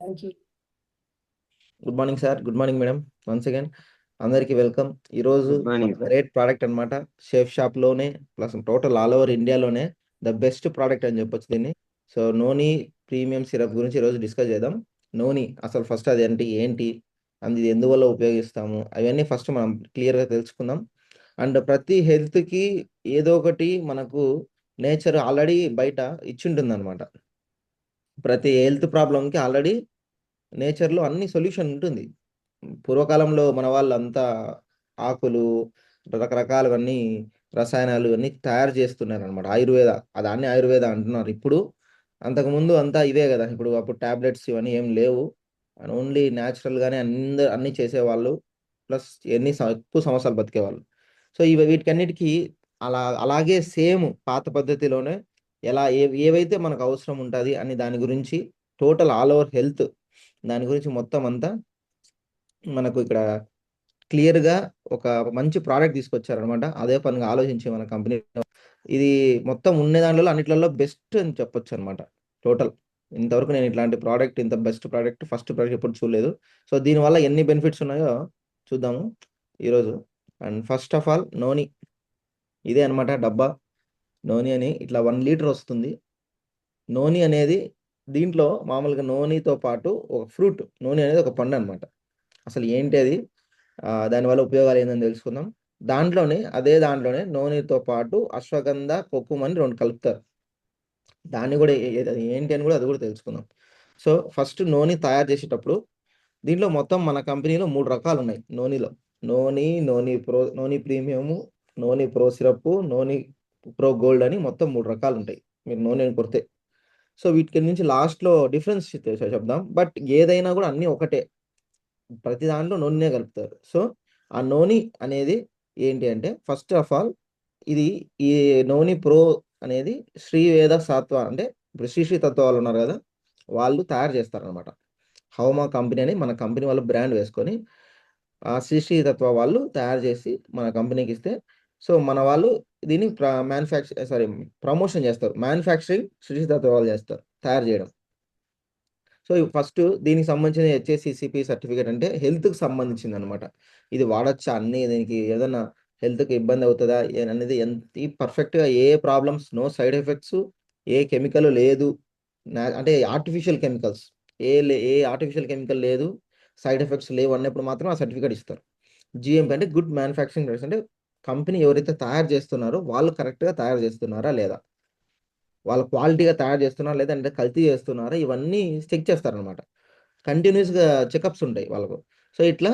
Thank you. Good morning sir. Good morning madam. Once again అందరికీ welcome. ఈరోజు good morning sir. Great product అనమాట. షేఫ్ షాప్లోనే plus total all over ఇండియాలోనే the best product అని చెప్పొచ్చు దీన్ని. So నోని premium syrup గురించి ఈరోజు డిస్కస్ చేద్దాం. నోని అసలు ఫస్ట్ అది ఏంటి అది ఎందువల్ల ఉపయోగిస్తాము అవన్నీ ఫస్ట్ మనం క్లియర్గా తెలుసుకుందాం. అండ్ ప్రతి హెల్త్కి ఏదో ఒకటి మనకు నేచర్ ఆల్రెడీ బయట ఇచ్చింటుంది అనమాట. ప్రతి హెల్త్ ప్రాబ్లంకి ఆల్రెడీ నేచర్లో అన్ని సొల్యూషన్ ఉంటుంది. పూర్వకాలంలో మన వాళ్ళంతా ఆకులు రకరకాలవన్నీ రసాయనాలు అన్నీ తయారు చేస్తున్నారు అనమాట. ఆయుర్వేద దాన్ని ఆయుర్వేద అంటున్నారు ఇప్పుడు. అంతకుముందు అంతా ఇవే కదా. ఇప్పుడు అప్పుడు టాబ్లెట్స్ ఇవన్నీ ఏం లేవు. ఓన్లీ న్యాచురల్గానే అన్నీ చేసేవాళ్ళు. ప్లస్ ఎక్కువ సంవత్సరాలు బతికేవాళ్ళు. సో వీటికన్నిటికీ అలాగే సేమ్ పాత పద్ధతిలోనే ఎలా ఏవైతే మనకు అవసరం ఉంటుంది అని దాని గురించి టోటల్ ఆల్ ఓవర్ హెల్త్ దాని గురించి మొత్తం అంతా మనకు ఇక్కడ క్లియర్గా ఒక మంచి ప్రోడక్ట్ తీసుకొచ్చారనమాట. అదే పనిగా ఆలోచించి మన కంపెనీ ఇది మొత్తం ఉన్న దాంట్లో అన్నిట్లలో బెస్ట్ అని చెప్పొచ్చు అనమాట. టోటల్ ఇంతవరకు నేను ఇట్లాంటి ప్రోడక్ట్ ఇంత బెస్ట్ ప్రోడక్ట్ ఫస్ట్ ప్రోడక్ట్ ఎప్పుడు చూడలేదు. సో దీనివల్ల ఎన్ని బెనిఫిట్స్ ఉన్నాయో చూద్దాము ఈరోజు. అండ్ ఫస్ట్ ఆఫ్ ఆల్ నోని ఇదే అనమాట డబ్బా. నోని అని ఇట్లా 1 లీటర్ వస్తుంది. నోని అనేది దీంట్లో మామూలుగా నోనితో పాటు ఒక ఫ్రూట్, నోని అనేది ఒక పండు అనమాట. అసలు ఏంటి అది, దానివల్ల ఉపయోగాలు ఏందని తెలుసుకుందాం. దాంట్లోనే నూనెతో పాటు అశ్వగంధ కొక్కుమని 2 కలుపుతారు. దాన్ని కూడా అది ఏంటి అని కూడా అది కూడా తెలుసుకుందాం. సో ఫస్ట్ నూనె తయారు చేసేటప్పుడు దీంట్లో మొత్తం మన కంపెనీలో 3 రకాలు ఉన్నాయి నూనెలో. Noni premium, Noni pro syrup, Noni pro gold అని మొత్తం 3 రకాలు ఉంటాయి మీరు నూనెని కొడితే. సో వీటి నుంచి లాస్ట్లో డిఫరెన్స్ చెప్దాం. బట్ ఏదైనా కూడా అన్నీ ఒకటే, ప్రతి దాంట్లో నూనె కలుపుతారు. సో ఆ నూనె అనేది ఏంటి అంటే ఫస్ట్ ఆఫ్ ఆల్ ఈ నోని ప్రో అనేది శ్రీవేద సాత్వ అంటే ఇప్పుడు శ్రీ తత్వ వాళ్ళు ఉన్నారు కదా, వాళ్ళు తయారు చేస్తారనమాట. హౌమా కంపెనీ అని మన కంపెనీ వాళ్ళు బ్రాండ్ వేసుకొని ఆ శ్రీ తత్వ వాళ్ళు తయారు చేసి మన కంపెనీకి ఇస్తే, సో మన వాళ్ళు దీన్ని ప్రమోషన్ చేస్తారు. మ్యానుఫ్యాక్చరింగ్ శ్రీ తత్వ వాళ్ళు చేస్తారు, తయారు చేయడం. సో ఫస్ట్ దీనికి సంబంధించిన హెచ్ఏసిసిపి సర్టిఫికేట్ అంటే హెల్త్కి సంబంధించింది అనమాట. ఇది వాడచ్చా, అన్ని దీనికి ఏదైనా హెల్త్కి ఇబ్బంది అవుతుందా అనేది ఎంత పర్ఫెక్ట్గా, ఏ ప్రాబ్లమ్స్, నో సైడ్ ఎఫెక్ట్స్, ఏ కెమికల్ లేదు, అంటే ఆర్టిఫిషియల్ కెమికల్స్ ఏ ఆర్టిఫిషియల్ కెమికల్ లేదు, సైడ్ ఎఫెక్ట్స్ లేవు అన్నప్పుడు మాత్రం ఆ సర్టిఫికేట్ ఇస్తారు. జిఎంపి అంటే గుడ్ మ్యానుఫ్యాక్చరింగ్ ప్రాక్టీస్, అంటే కంపెనీ ఎవరైతే తయారు చేస్తున్నారో వాళ్ళు కరెక్ట్గా తయారు చేస్తున్నారా లేదా, వాళ్ళ క్వాలిటీగా తయారు చేస్తున్నారా లేదా, అంటే కల్తీ చేస్తున్నారా, ఇవన్నీ చెక్ చేస్తారనమాట. కంటిన్యూస్గా చెకప్స్ ఉంటాయి వాళ్ళకు. సో ఇట్లా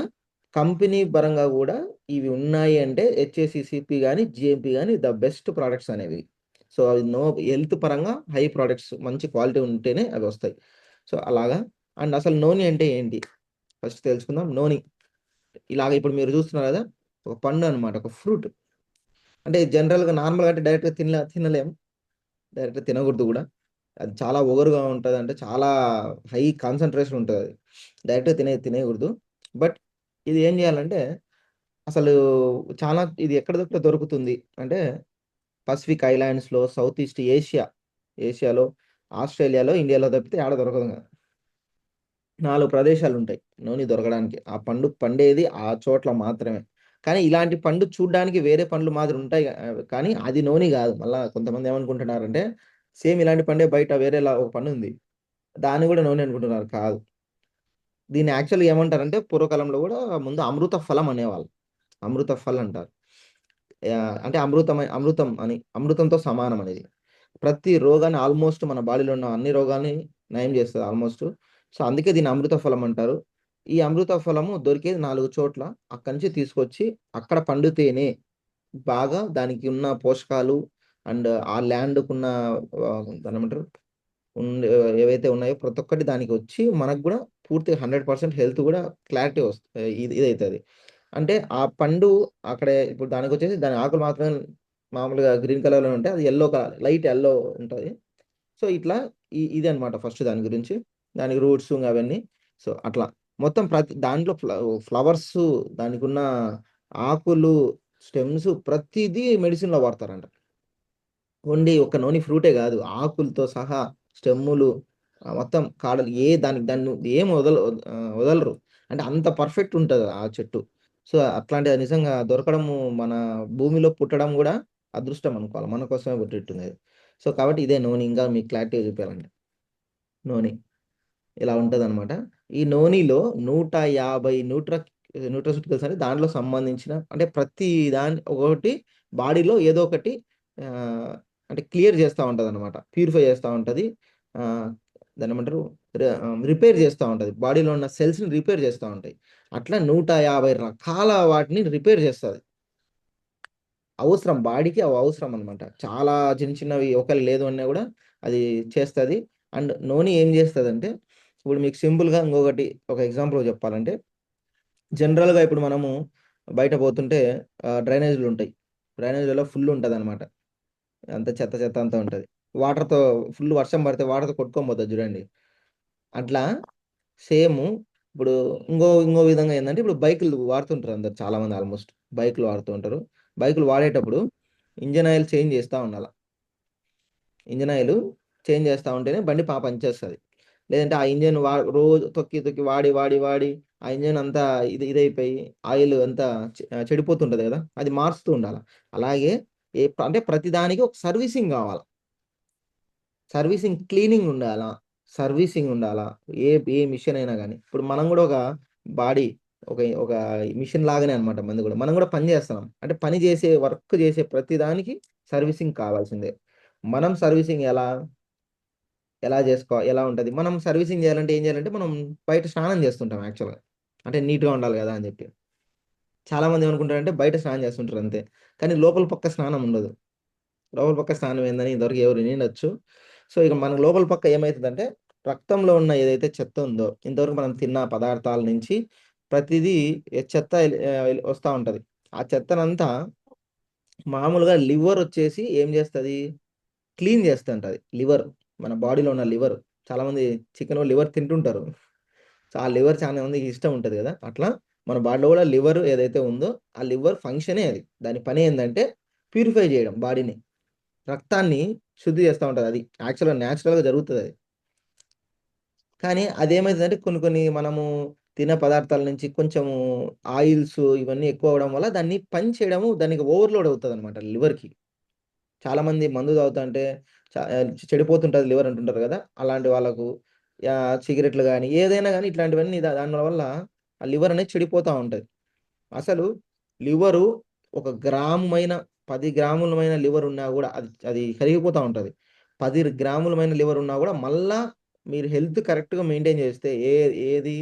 కంపెనీ పరంగా కూడా ఇవి ఉన్నాయి అంటే హెచ్ఏసిసిపి కానీ జిఎంపి కానీ ద బెస్ట్ ప్రోడక్ట్స్ అనేవి. సో అవి హెల్త్ పరంగా హై ప్రోడక్ట్స్, మంచి క్వాలిటీ ఉంటేనే అవి వస్తాయి. సో అలాగా. అండ్ అసలు నోని అంటే ఏంటి ఫస్ట్ తెలుసుకుందాం. నోని ఇలాగ ఇప్పుడు మీరు చూస్తున్నారు కదా, ఒక పండు అనమాట, ఒక ఫ్రూట్. అంటే జనరల్గా నార్మల్గా అంటే డైరెక్ట్గా తినలేం, డైరెక్ట్గా తినకూడదు కూడా. అది చాలా ఓవర్గా ఉంటుంది, అంటే చాలా హై కాన్సన్ట్రేషన్ ఉంటుంది, అది డైరెక్ట్గా తినేయకూడదు. బట్ ఇది ఏం చేయాలంటే అసలు చాలా ఇది ఎక్కడ దొరుకుతుంది అంటే పసిఫిక్ ఐలాండ్స్లో, సౌత్ ఈస్ట్ ఏషియాలో, ఆస్ట్రేలియాలో, ఇండియాలో తప్పితే ఆడ దొరకదు. 4 ప్రదేశాలు ఉంటాయి నూనె దొరకడానికి. ఆ పండు పండేది ఆ చోట్ల మాత్రమే. కానీ ఇలాంటి పండు చూడ్డానికి వేరే పండ్లు మాదిరి ఉంటాయి, కానీ అది నూనె కాదు. మళ్ళీ కొంతమంది ఏమనుకుంటున్నారంటే సేమ్ ఇలాంటి పండే బయట వేరేలా ఒక పండు ఉంది, దాన్ని కూడా నూనె అనుకుంటున్నారు. కాదు, దీన్ని యాక్చువల్గా ఏమంటారంటే పూర్వకాలంలో కూడా ముందు అమృత ఫలం అనేవాళ్ళు. అమృత ఫల్ అంటారు. అంటే అమృతం అని, అమృతంతో సమానం అనేది. ప్రతి రోగాన్ని, ఆల్మోస్ట్ మన బాడీలో ఉన్న అన్ని రోగాల్ని నయం చేస్తుంది ఆల్మోస్ట్. సో అందుకే దీన్ని అమృత ఫలం అంటారు. ఈ అమృత ఫలము దొరికేది 4 చోట్ల. అక్కడి నుంచి తీసుకొచ్చి అక్కడ పండితేనే బాగా దానికి ఉన్న పోషకాలు అండ్ ఆ ల్యాండ్కున్న దాని ఏమంటారు ఏవైతే ఉన్నాయో ప్రతి ఒక్కటి దానికి వచ్చి మనకు కూడా పూర్తిగా 100% హెల్త్ కూడా క్లారిటీ వస్తుంది. ఇదవుతుంది. అంటే ఆ పండు అక్కడే ఇప్పుడు దానికి వచ్చేసి దాని ఆకులు మాత్రమే మామూలుగా గ్రీన్ కలర్లో ఉంటాయి, అది ఎల్లో కలర్, లైట్ ఎల్లో ఉంటుంది. సో ఇట్లా ఇది అనమాట ఫస్ట్ దాని గురించి, దానికి రూట్స్ అవన్నీ. సో అట్లా మొత్తం ప్రతి దాంట్లో ఫ్లవర్స్, దానికి ఉన్న ఆకులు, స్టెమ్స్, ప్రతిదీ మెడిసిన్లో వాడతారంట. ఓన్లీ ఒక నూనె ఫ్రూటే కాదు, ఆకులతో సహా, స్టెమ్ములు, మొత్తం కాడలు దాన్ని ఏం వదలరు. అంటే అంత పర్ఫెక్ట్ ఉంటది ఆ చెట్టు. సో, అట్లాంటిది నిజంగా దొరకడము మన భూమిలో పుట్టడం గూడా అదృష్టం అనుకోవాలి. మన కోసమే పుట్టినట్టుందది. సో, కాబట్టి ఇదే నోని ఇంకా మీకు క్లారిటీగా చూపియాలంటే. నోని ఇలా ఉంటదనమాట. ఈ నోనిలో 150 న్యూట్రాస్యూటికల్స్ అని దాంట్లో సంబంధించిన అంటే ప్రతి ఒక్కొక్కటి బాడీలో ఏదో ఒకటి ఆహ్, అంటే క్లియర్ చేస్తా ఉంటదనమాట. ప్యూరిఫై చేస్తా ఉంటది. ఆహ్, దాన్నేమంటారు? రిపేర్ చేస్తా ఉంటది. బాడీలో ఉన్న సెల్స్‌ని రిపేర్ చేస్తా ఉంటాయి. అట్లా 150 రకాల వాటిని రిపేర్ చేస్తది. అవసరం బాడీకి అవి అవసరం అనమాట. చాలా చిన్న చిన్నవి ఒకవేళ లేదు అన్నా గూడా అది చేస్తది. అండ్ నోని ఏం చేస్తదంటే, ఇప్పుడు మీకు సింపుల్‌గా ఇంకొకటి ఒక ఎగ్జాంపుల్‌గా చెప్పాలంటే, జనరల్‌గా ఇప్పుడు మనము బయట పోతుంటే డ్రైనేజ్‌లుంటాయి. డ్రైనేజ్‌లలో ఫుల్ ఉంటదనమాట. అంతా చెత్త చెత్త అంతా ఉంటది. వాటర్‌తో ఫుల్ వర్షం పడితే వాటర్‌తో కొట్టుకొని పోతది చూడండి. అట్లా సేము ఇప్పుడు ఇంకో విధంగా ఏందంటే, ఇప్పుడు బైకులు వాడుతుంటారు అందరూ చాలామంది ఆల్‌మోస్ట్. బైకులు వాడుతూ ఉంటారు. బైకులు వాడేటప్పుడు ఇంజిన్ ఆయిల్ చేంజ్ చేస్తా ఉండాల. ఇంజిన్ ఆయిలు చేంజ్ చేస్తా ఉంటేనే బండి పనిచేస్తది. లేదంటే ఆ ఇంజిన్ రోజు తొక్కి, తొక్కి వాడి ఆ ఇంజిన్ అంతా ఇదైపోయి ఆయిల్ అంతా చెడిపోతుంటది గదా! అది మారుస్తూ ఉండాల. అలాగే అంటే ప్రతి దానికి ఒక సర్వీసింగ్ గావాల. క్లీనింగ్ ఉండాలా. సర్వీసింగ్ ఉండాలా. ఏ మిషన్ అయినా గాని. ఇప్పుడు మనం గూడా ఒక బాడీ ఒక మిషన్ లాగానే అన్నమాట మనది గూడా. మనం గూడా పని జేస్తున్నాం. అంటే వర్క్ జేసే ప్రతి దానికి సర్వీసింగ్ కావాల్సిందే. మనం సర్వీసింగ్ ఎలా ఉంటది? మనం సర్వీసింగ్ జేయాలంటే ఏం జేయాలంటే మనం బయట స్నానం జేస్తుంటాం యాక్చువల్‌గా. అంటే నీట్‌గా ఉండాలి గదా! అని జెప్పి. చాలామంది ఏమనుకుంటారంటే బయట స్నానం జేస్తుంటారు అంతే. కానీ లోపల పక్క స్నానం ఉండదు. లోపల పక్క స్నానం ఏందని ఇంతవరకు ఎవరు వినిండొచ్చు. సో, ఇక మన లోపల పక్క ఏమైతదంటే, రక్తంలో ఉన్న ఏదైతే చెత్త ఉందో, ఇంతవరకు మనం తిన్న పదార్థాల నుంచి ప్రతిదీ చెత్త వస్తా ఉంటది. ఆ చెత్తనంతా మామూలుగా లివరొచ్చేసి ఏం జేస్తది? క్లీన్ జేస్తుంటది. మన బాడీలో ఉన్న లివర్. చాలామంది చికెను, లివర్ తింటుంటారు. సో, ఆ లివర్ చాలా మందికి ఇష్టం ఉంటది గదా! అట్లా మన బాడీలో గూడా లివర్ ఏదైతే ఉందో, ఆ లివర్ ఫంక్షనే అది. దాని పనేందంటే ప్యూరిఫై జేయడం బాడీని. రక్తాన్ని శుద్ధి చేస్తా ఉంటది అది. నేచురల్‌గా జరుగుతదది. కానీ అదేమైతదంటే కొన్ని కొన్ని మనము తినే పదార్థాల నుంచి కొంచెము ఆయిల్స్ ఇవన్నీ ఎక్కువ అవ్వడం వల్ల దాన్ని పని చేయడము దానికి ఓవర్‌లోడ్ అవుతదనమాట లివర్‌కి. చాలామంది మందు తాగుతాంటే చెడిపోతుంటది లివర్ అంటుంటారు గదా! అలాంటి వాళ్ళకు సిగరెట్‌లు గాని, ఏదైనా గాని ఇట్లాంటివన్నీ దాని వల్ల ఆ లివర్ అనేది చెడిపోతా ఉంటది. అసలు లివరు ఒక గ్రాముమైన 10 గ్రాములమైన లివర్ ఉన్నా గూడా అది అది కరిగిపోతా ఉంటది. 10 గ్రాములమైన లివర్ ఉన్నా గూడా మళ్ళా మీరు హెల్త్ కరెక్ట్‌గా మెయింటైన్ చేస్తే ఏది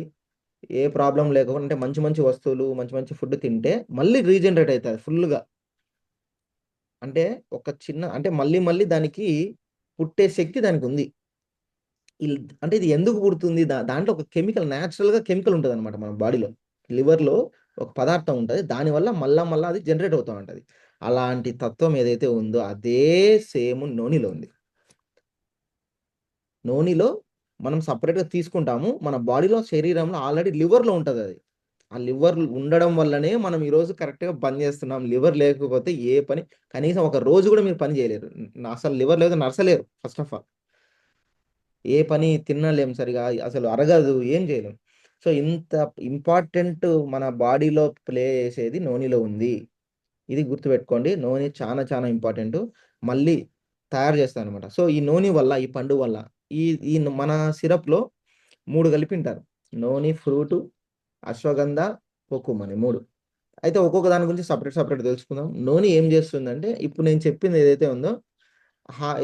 ఏ ప్రాబ్లమ్ లేకుండా అంటే మంచి మంచి వస్తువులు, మంచి మంచి ఫుడ్ తింటే మళ్ళీ రీజనరేట్ అయితది ఫుల్‌గా. అంటే ఒక చిన్న అంటే మళ్ళీ మళ్ళీ దానికి పుట్టే శక్తి దానికుంది. ఇల్ అంటే ఇది ఎందుకు పుడుతుంది? దాంట్లో ఒక నేచురల్‌గా కెమికల్ ఉంటదనమాట మన బాడీలో. లివర్‌లో ఒక పదార్థం ఉంటది. దానివల్ల మళ్ళా అది జనరేట్ అవుతా ఉంటది. అలాంటి తత్వం ఏదైతే ఉందో అదే సేమ్ నూనెలో ఉంది. నూనెలో మనం సెపరేట్‌గా తీసుకుంటాము. మన బాడీలో శరీరంలో ఆల్రెడీ లివర్‌లో ఉంటదది. ఆ లివర్ ఉండడం వల్లనే మనం ఈరోజు కరెక్ట్‌గా పని చేస్తున్నాం. లివర్ లేకపోతే ఏ పని కనీసం ఒక రోజు గూడా మీరు పని చేయలేరు. అసలు లివర్ లేకపోతే నడసలేరు ఫస్ట్ ఆఫ్ ఆల్. ఏ పని తినలేం సరిగా. అసలు అరగదు. ఏం చేయలేం. సో, ఇంత ఇంపార్టెంట్ మన బాడీలో ప్లే చేసేది నూనెలో ఉంది. ఇది గుర్తుపెట్టుకోండి. నూనె చానా చానా ఇంపార్టెంటు. మళ్ళీ తయారు చేస్తారనమాట. సో, ఈ నూనె వల్ల, ఈ పండు వల్ల ఈ ఈ మన సిరప్‌లో 3 కలిపింటారు. నూనె, ఫ్రూటు, అశ్వగంధ, కుకుమ్ అని 3. అయితే ఒక్కొక్క దాని గురించి సెపరేట్ తెలుసుకుందాం. నూనె ఏం చేస్తుందంటే, ఇప్పుడు నేను చెప్పింది ఏదైతే ఉందో,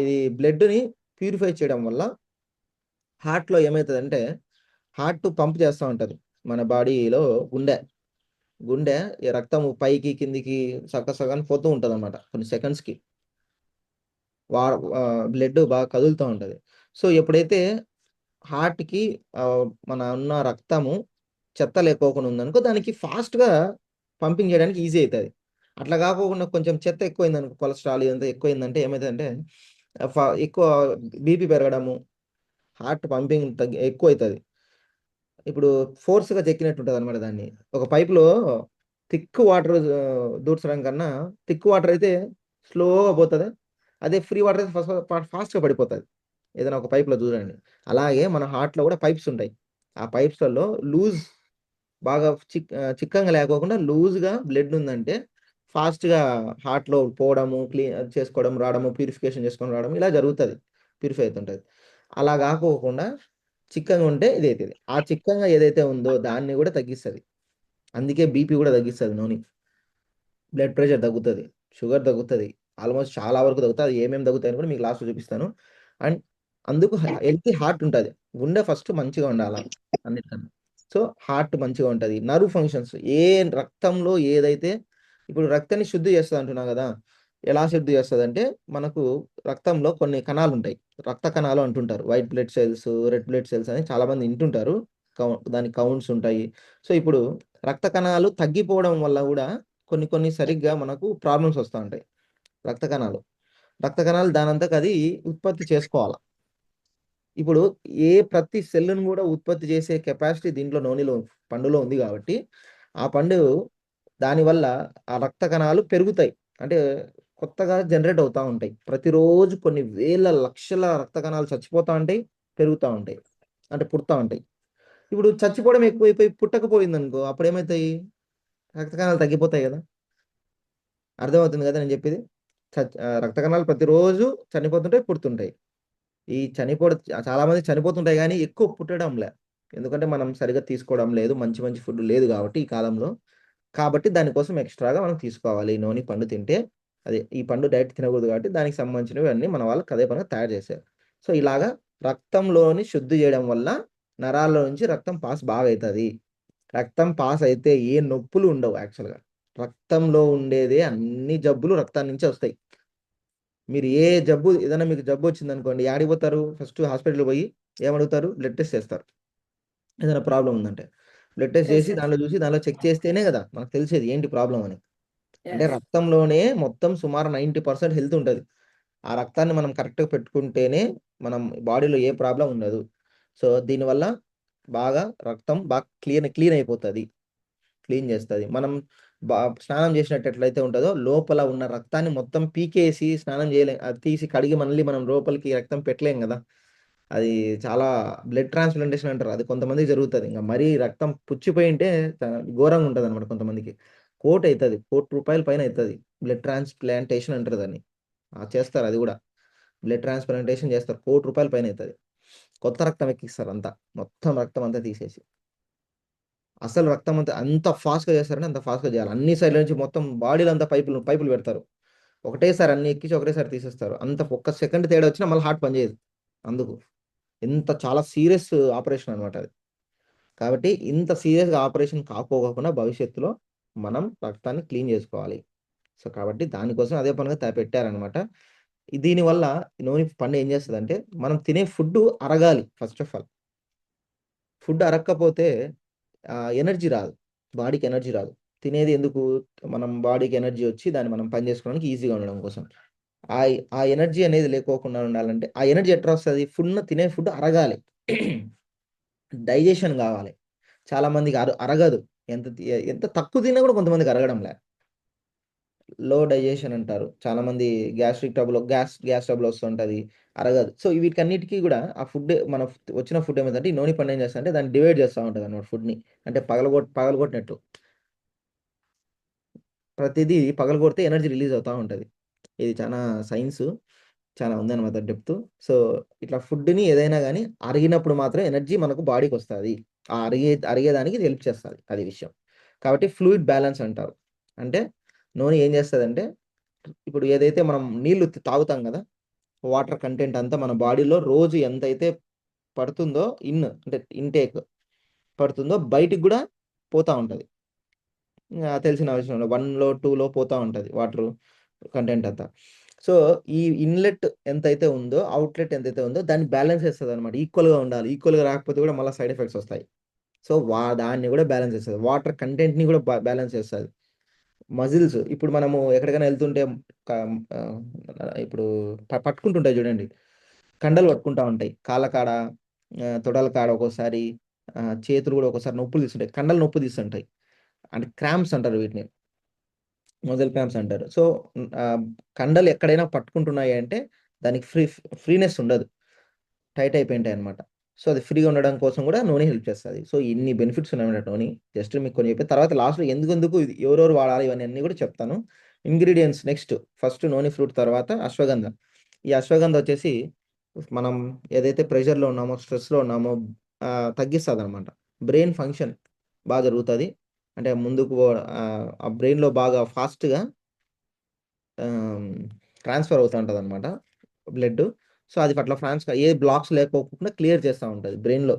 ఇది బ్లడ్‌ని ప్యూరిఫై చేయడం వల్ల హార్ట్‌లో ఏమైతదంటే, హార్ట్ పంప్ చేస్తా ఉంటది. మన బాడీలో గుండె. గుండె ఈ రక్తము పైకి, కిందికి సగసగానికి పోతూ ఉంటదనమాట. కొన్ని సెకండ్స్‌కి. బ్లడ్ బాగా కదులుతా ఉంటది. సో, ఎప్పుడైతే హార్ట్‌కి మన ఉన్న రక్తము చెత్త లేకోకుండా ఉందనుకో, దానికి ఫాస్ట్‌గా పంపింగ్ చేయడానికి ఈజీ అయితది. అట్లా గాకోకుండా కొంచెం చెత్త ఎక్కువైందనుకో, కొలెస్ట్రాల్ ఇదంతా ఎక్కువైందంటే ఏమైతదంటే, ఎక్కువ బీపీ పెరగడము, హార్ట్ పంపింగ్ ఎక్కువైతది. ఇప్పుడు ఫోర్స్‌గా చెక్కినట్టుంటదనమాట దాన్ని. ఒక పైప్‌లో థిక్ వాటర్ దూర్చడం కన్నా, థిక్ వాటర్ అయితే స్లోగా పోతది. అదే ఫ్రీ వాటర్ అయితే ఫాస్ట్‌గా పడిపోతది. ఏదైనా ఒక పైప్లో చూడండి. అలాగే మన హార్ట్లో కూడా పైప్స్ ఉంటాయి. ఆ పైప్స్లలో లూజ్ బాగా చిక్కంగా లేకోకుండా లూజ్గా బ్లడ్ ఉందంటే ఫాస్ట్గా హార్ట్లో పోవడము, క్లీన్ చేసుకోవడం, రావడము, ప్యూరిఫికేషన్ చేసుకొని రావడం ఇలా జరుగుతుంది, ప్యూరిఫై అవుతుంటుంది. అలా కాకోకుండా చిక్కంగా ఉంటే ఇదైతుంది. ఆ చిక్కంగా ఏదైతే ఉందో దాన్ని కూడా తగ్గిస్తుంది. అందుకే బీపీ కూడా తగ్గిస్తుంది నూనె. బ్లడ్ ప్రెషర్ తగ్గుతుంది, షుగర్ తగ్గుతుంది, ఆల్మోస్ట్ చాలా వరకు తగ్గుతుంది. అది ఏమేమి తగ్గుతాయని కూడా మీకు లాస్ట్లో చూపిస్తాను. అండ్ అందుకు హెల్తీ హార్ట్ ఉంటుంది. గుండె ఫస్ట్ మంచిగా ఉండాలి అన్నిటికన్నా. సో హార్ట్ మంచిగా ఉంటుంది. నర్వ్ ఫంక్షన్స్ రక్తంలో ఏదైతే ఇప్పుడు రక్తాన్ని శుద్ధి చేస్తుంది అంటున్నా కదా, ఎలా శుద్ధి చేస్తుంది అంటే మనకు రక్తంలో కొన్ని కణాలు ఉంటాయి, రక్త కణాలు అంటుంటారు. White blood cells, red blood cells అని చాలా మంది వింటుంటారు. దానికి కౌంట్స్ ఉంటాయి. సో ఇప్పుడు రక్త కణాలు తగ్గిపోవడం వల్ల కూడా కొన్ని కొన్ని సరిగ్గా మనకు ప్రాబ్లమ్స్ వస్తూ ఉంటాయి. రక్త కణాలు రక్త కణాలు దానంతకు అది ఉత్పత్తి చేసుకోవాలి. ఇప్పుడు ప్రతి సెల్లును కూడా ఉత్పత్తి చేసే కెపాసిటీ దీంట్లో పండులో ఉంది కాబట్టి ఆ పండు దానివల్ల ఆ రక్త కణాలు పెరుగుతాయి. అంటే కొత్తగా జనరేట్ అవుతూ ఉంటాయి. ప్రతిరోజు కొన్ని వేల లక్షల రక్త కణాలు చచ్చిపోతూ ఉంటాయి, పెరుగుతూ ఉంటాయి, అంటే పుడతా ఉంటాయి. ఇప్పుడు చచ్చిపోవడం ఎక్కువైపోయి పుట్టకపోయింది అనుకో, అప్పుడు ఏమవుతాయి? రక్త కణాలు తగ్గిపోతాయి కదా. అర్థమవుతుంది కదా నేను చెప్పేది? రక్త కణాలు ప్రతిరోజు చనిపోతుంటాయి, పుడుతుంటాయి. ఈ చాలా మంది చనిపోతుంటాయి కానీ ఎక్కువ పుట్టడంలే. ఎందుకంటే మనం సరిగ్గా తీసుకోవడం లేదు, మంచి మంచి ఫుడ్ లేదు కాబట్టి ఈ కాలంలో. కాబట్టి దానికోసం ఎక్స్ట్రాగా మనం తీసుకోవాలి. నూనె పండు తింటే అదే ఈ పండు డైరెక్ట్ తినకూడదు కాబట్టి దానికి సంబంధించినవి అన్నీ మన వాళ్ళు అదే పనిగా తయారు చేశారు. సో ఇలాగా రక్తంలోని శుద్ధి చేయడం వల్ల నరాల్లో నుంచి రక్తం పాస్ బాగా అవుతుంది. రక్తం పాస్ అయితే ఏ నొప్పులు ఉండవు. యాక్చువల్గా రక్తంలో ఉండేదే అన్ని జబ్బులు రక్తం నుంచే వస్తాయి. మీరు ఏదైనా మీకు జబ్బు వచ్చింది అనుకోండి, యాడికి పోతారు? ఫస్ట్ హాస్పిటల్ పోయి ఏమడుగుతారు? బ్లడ్ టెస్ట్ చేస్తారు. ఏదైనా ప్రాబ్లం ఉందంటే బ్లడ్ టెస్ట్ చేసి దాంట్లో చూసి దాంట్లో చెక్ చేస్తేనే కదా మనకు తెలిసేది ఏంటి ప్రాబ్లం అని. అంటే రక్తంలోనే మొత్తం సుమారు 90% హెల్త్ ఉంటుంది. ఆ రక్తాన్ని మనం కరెక్ట్గా పెట్టుకుంటేనే మనం బాడీలో ఏ ప్రాబ్లం ఉండదు. సో దీనివల్ల బాగా రక్తం బాగా క్లీన్ అయిపోతుంది, క్లీన్ చేస్తుంది. మనం స్నానం చేసినట్టు ఎట్లయితే ఉంటుందో లోపల ఉన్న రక్తాన్ని మొత్తం పీకేసి స్నానం చేయలేం, అది తీసి కడిగి మళ్ళీ మనం లోపలికి రక్తం పెట్టలేం కదా. అది చాలా బ్లడ్ ట్రాన్స్ప్లాంటేషన్ అంటారు, అది కొంతమందికి జరుగుతుంది. ఇంకా మరీ రక్తం పుచ్చిపోయి ఉంటే ఘోరంగా ఉంటుంది అనమాట. కొంతమందికి అవుతుంది, ₹1,00,00,000 పైన అవుతుంది. బ్లడ్ ట్రాన్స్ప్లాంటేషన్ అంటారు దాన్ని. చేస్తారు అది కూడా. బ్లడ్ ట్రాన్స్ప్లాంటేషన్ చేస్తారు, ₹1,00,00,000 పైన అవుతుంది. కొత్త రక్తం ఎక్కిస్తారు అంతా, మొత్తం రక్తం అంతా తీసేసి. అసలు రక్తం అంతా అంత ఫాస్ట్‌గా చేస్తారంటే అంత ఫాస్ట్‌గా చేయాలి. అన్ని సైడ్‌ల నుంచి మొత్తం బాడీలో అంతా పైపులు పెడతారు. ఒకటేసారి అన్ని ఎక్కించి ఒకటేసారి తీసేస్తారు. అంత ఒక్క సెకండ్ తేడా వచ్చినా మళ్ళీ హార్ట్ పనిచేయదు. అందుకు చాలా సీరియస్ ఆపరేషన్ అనమాట అది. కాబట్టి ఇంత సీరియస్‌గా ఆపరేషన్ కాకోకుండా భవిష్యత్తులో మనం రక్తాన్ని క్లీన్ చేసుకోవాలి. సో కాబట్టి దానికోసం అదే పనిగా పెట్టారనమాట. దీనివల్ల నూనె పండు ఏం చేస్తదంటే మనం తినే ఫుడ్ అరగాలి ఫస్ట్ ఆఫ్ ఆల్. ఫుడ్ అరక్కపోతే ఎనర్జీ రాదు. బాడీకి ఎనర్జీ రాదు. తినేది ఎందుకు? మనం బాడీకి ఎనర్జీ వచ్చి దాన్ని మనం పని చేసుకోవడానికి ఈజీగా ఉండడం కోసం. ఆ ఎనర్జీ అనేది లేకోకుండా ఉండాలంటే ఆ ఎనర్జీ ఎట్లా వస్తది? తినే ఫుడ్ అరగాలి. డైజెషన్ కావాలి. చాలా మందికి అరగదు. ఎంత తక్కువ తిన్నా కూడా కొంతమందికి అరగడంలే. లో డైజెషన్ అంటారు. చాలా మంది గ్యాస్ ట్రబుల్ వస్తుంటది, అరగదు. సో వీటికన్నిటికి కూడా ఆ ఫుడ్ వచ్చిన ఫుడ్ ఏమైందంటే ఈ నూనె పండు ఏం చేస్తదంటే దాన్ని డివైడ్ చేస్తా ఉంటదన్నమాట ఫుడ్‌ని. అంటే పగలగొట్టినట్టు. ప్రతిదీ పగలగొడితే ఎనర్జీ రిలీజ్ అవుతా ఉంటది. ఇది చాలా సైన్సు. చాలా ఉందన్నమాట డెప్త్. సో ఇట్లా ఫుడ్‌ని ఏదైనా గాని అరిగినప్పుడు మాత్రం ఎనర్జీ మనకు బాడీకొస్తది. అరిగేదానికి ఇది హెల్ప్ చేస్తది. అది విషయం. కాబట్టి ఫ్లూయిడ్ బ్యాలెన్స్ అంటారు. అంటే నూనె ఏం చేస్తదంటే ఇప్పుడు ఏదైతే మనం నీళ్లు తాగుతాం కదా, వాటర్ కంటెంట్ అంతా మన బాడీలో రోజు ఎంతైతే పడుతుందో అంటే ఇంటేక్ పడుతుందో బయటికి కూడా పోతా ఉంటది. తెలిసిన విషయంలో 1లో 2లో పోతా ఉంటది వాటర్ కంటెంట్ అంతా. సో ఈ ఇన్‌లెట్ ఎంతైతే ఉందో, అవుట్‌లెట్ ఎంతైతే ఉందో దాన్ని బ్యాలెన్స్ చేస్తదనమాట. ఈక్వల్‌గా ఉండాలి. ఈక్వల్‌గా రాకపోతే కూడా మళ్ళా సైడ్ ఎఫెక్ట్స్ వస్తాయి. సో దాన్ని కూడా బ్యాలెన్స్ చేస్తది. వాటర్ కంటెంట్‌ని కూడా బ్యాలెన్స్ చేస్తది. మజిల్స్ ఇప్పుడు మనము ఎక్కడికైనా వెళ్తుంటే ఇప్పుడు పట్టుకుంటుంటాయి చూడండి. కండలు పట్టుకుంటా ఉంటాయి. కాళ్ళ కాడ, తొడల కాడ ఒక్కోసారి, చేతులు కూడా ఒక్కోసారి నొప్పులు తీస్తుంటాయి. కండలు నొప్పి తీస్తుంటాయి. అంటే క్రాంప్స్ అంటారు వీటిని. మజిల్ క్రాంప్స్ అంటారు. సో కండలు ఎక్కడైనా పట్టుకుంటున్నాయి అంటే దానికి ఫ్రీనెస్ ఉండదు. టైట్ అయిపోయి ఉంటాయి అనమాట. సో అది ఫ్రీగా ఉండడం కోసం కూడా నూనె హెల్ప్ చేస్తుంది. సో ఇన్ని బెనిఫిట్స్ ఉన్నాయన్నమాట నూనె. జస్ట్ మీకు కొన్ని చెప్పి తర్వాత లాస్ట్లో ఎందుకు ఇది ఎవరెవరు వాడాలి ఇవన్నీ అన్నీ కూడా చెప్తాను. ఇంగ్రీడియంట్స్ నెక్స్ట్ ఫస్ట్ నూనె ఫ్రూట్, తర్వాత అశ్వగంధ. ఈ అశ్వగంధ వచ్చేసి మనం ఏదైతే ప్రెషర్లో ఉన్నామో, స్ట్రెస్లో ఉన్నామో తగ్గిస్తుంది అనమాట. బ్రెయిన్ ఫంక్షన్ బాగా జరుగుతుంది. అంటే ముందుకు ఆ బ్రెయిన్లో బాగా ఫాస్ట్గా ట్రాన్స్ఫర్ అవుతూ ఉంటుంది అనమాట బ్లడ్. సో అది అట్లా ఏ బ్లాక్స్ లేకోకుండా క్లియర్ చేస్తూ ఉంటుంది బ్రెయిన్లో,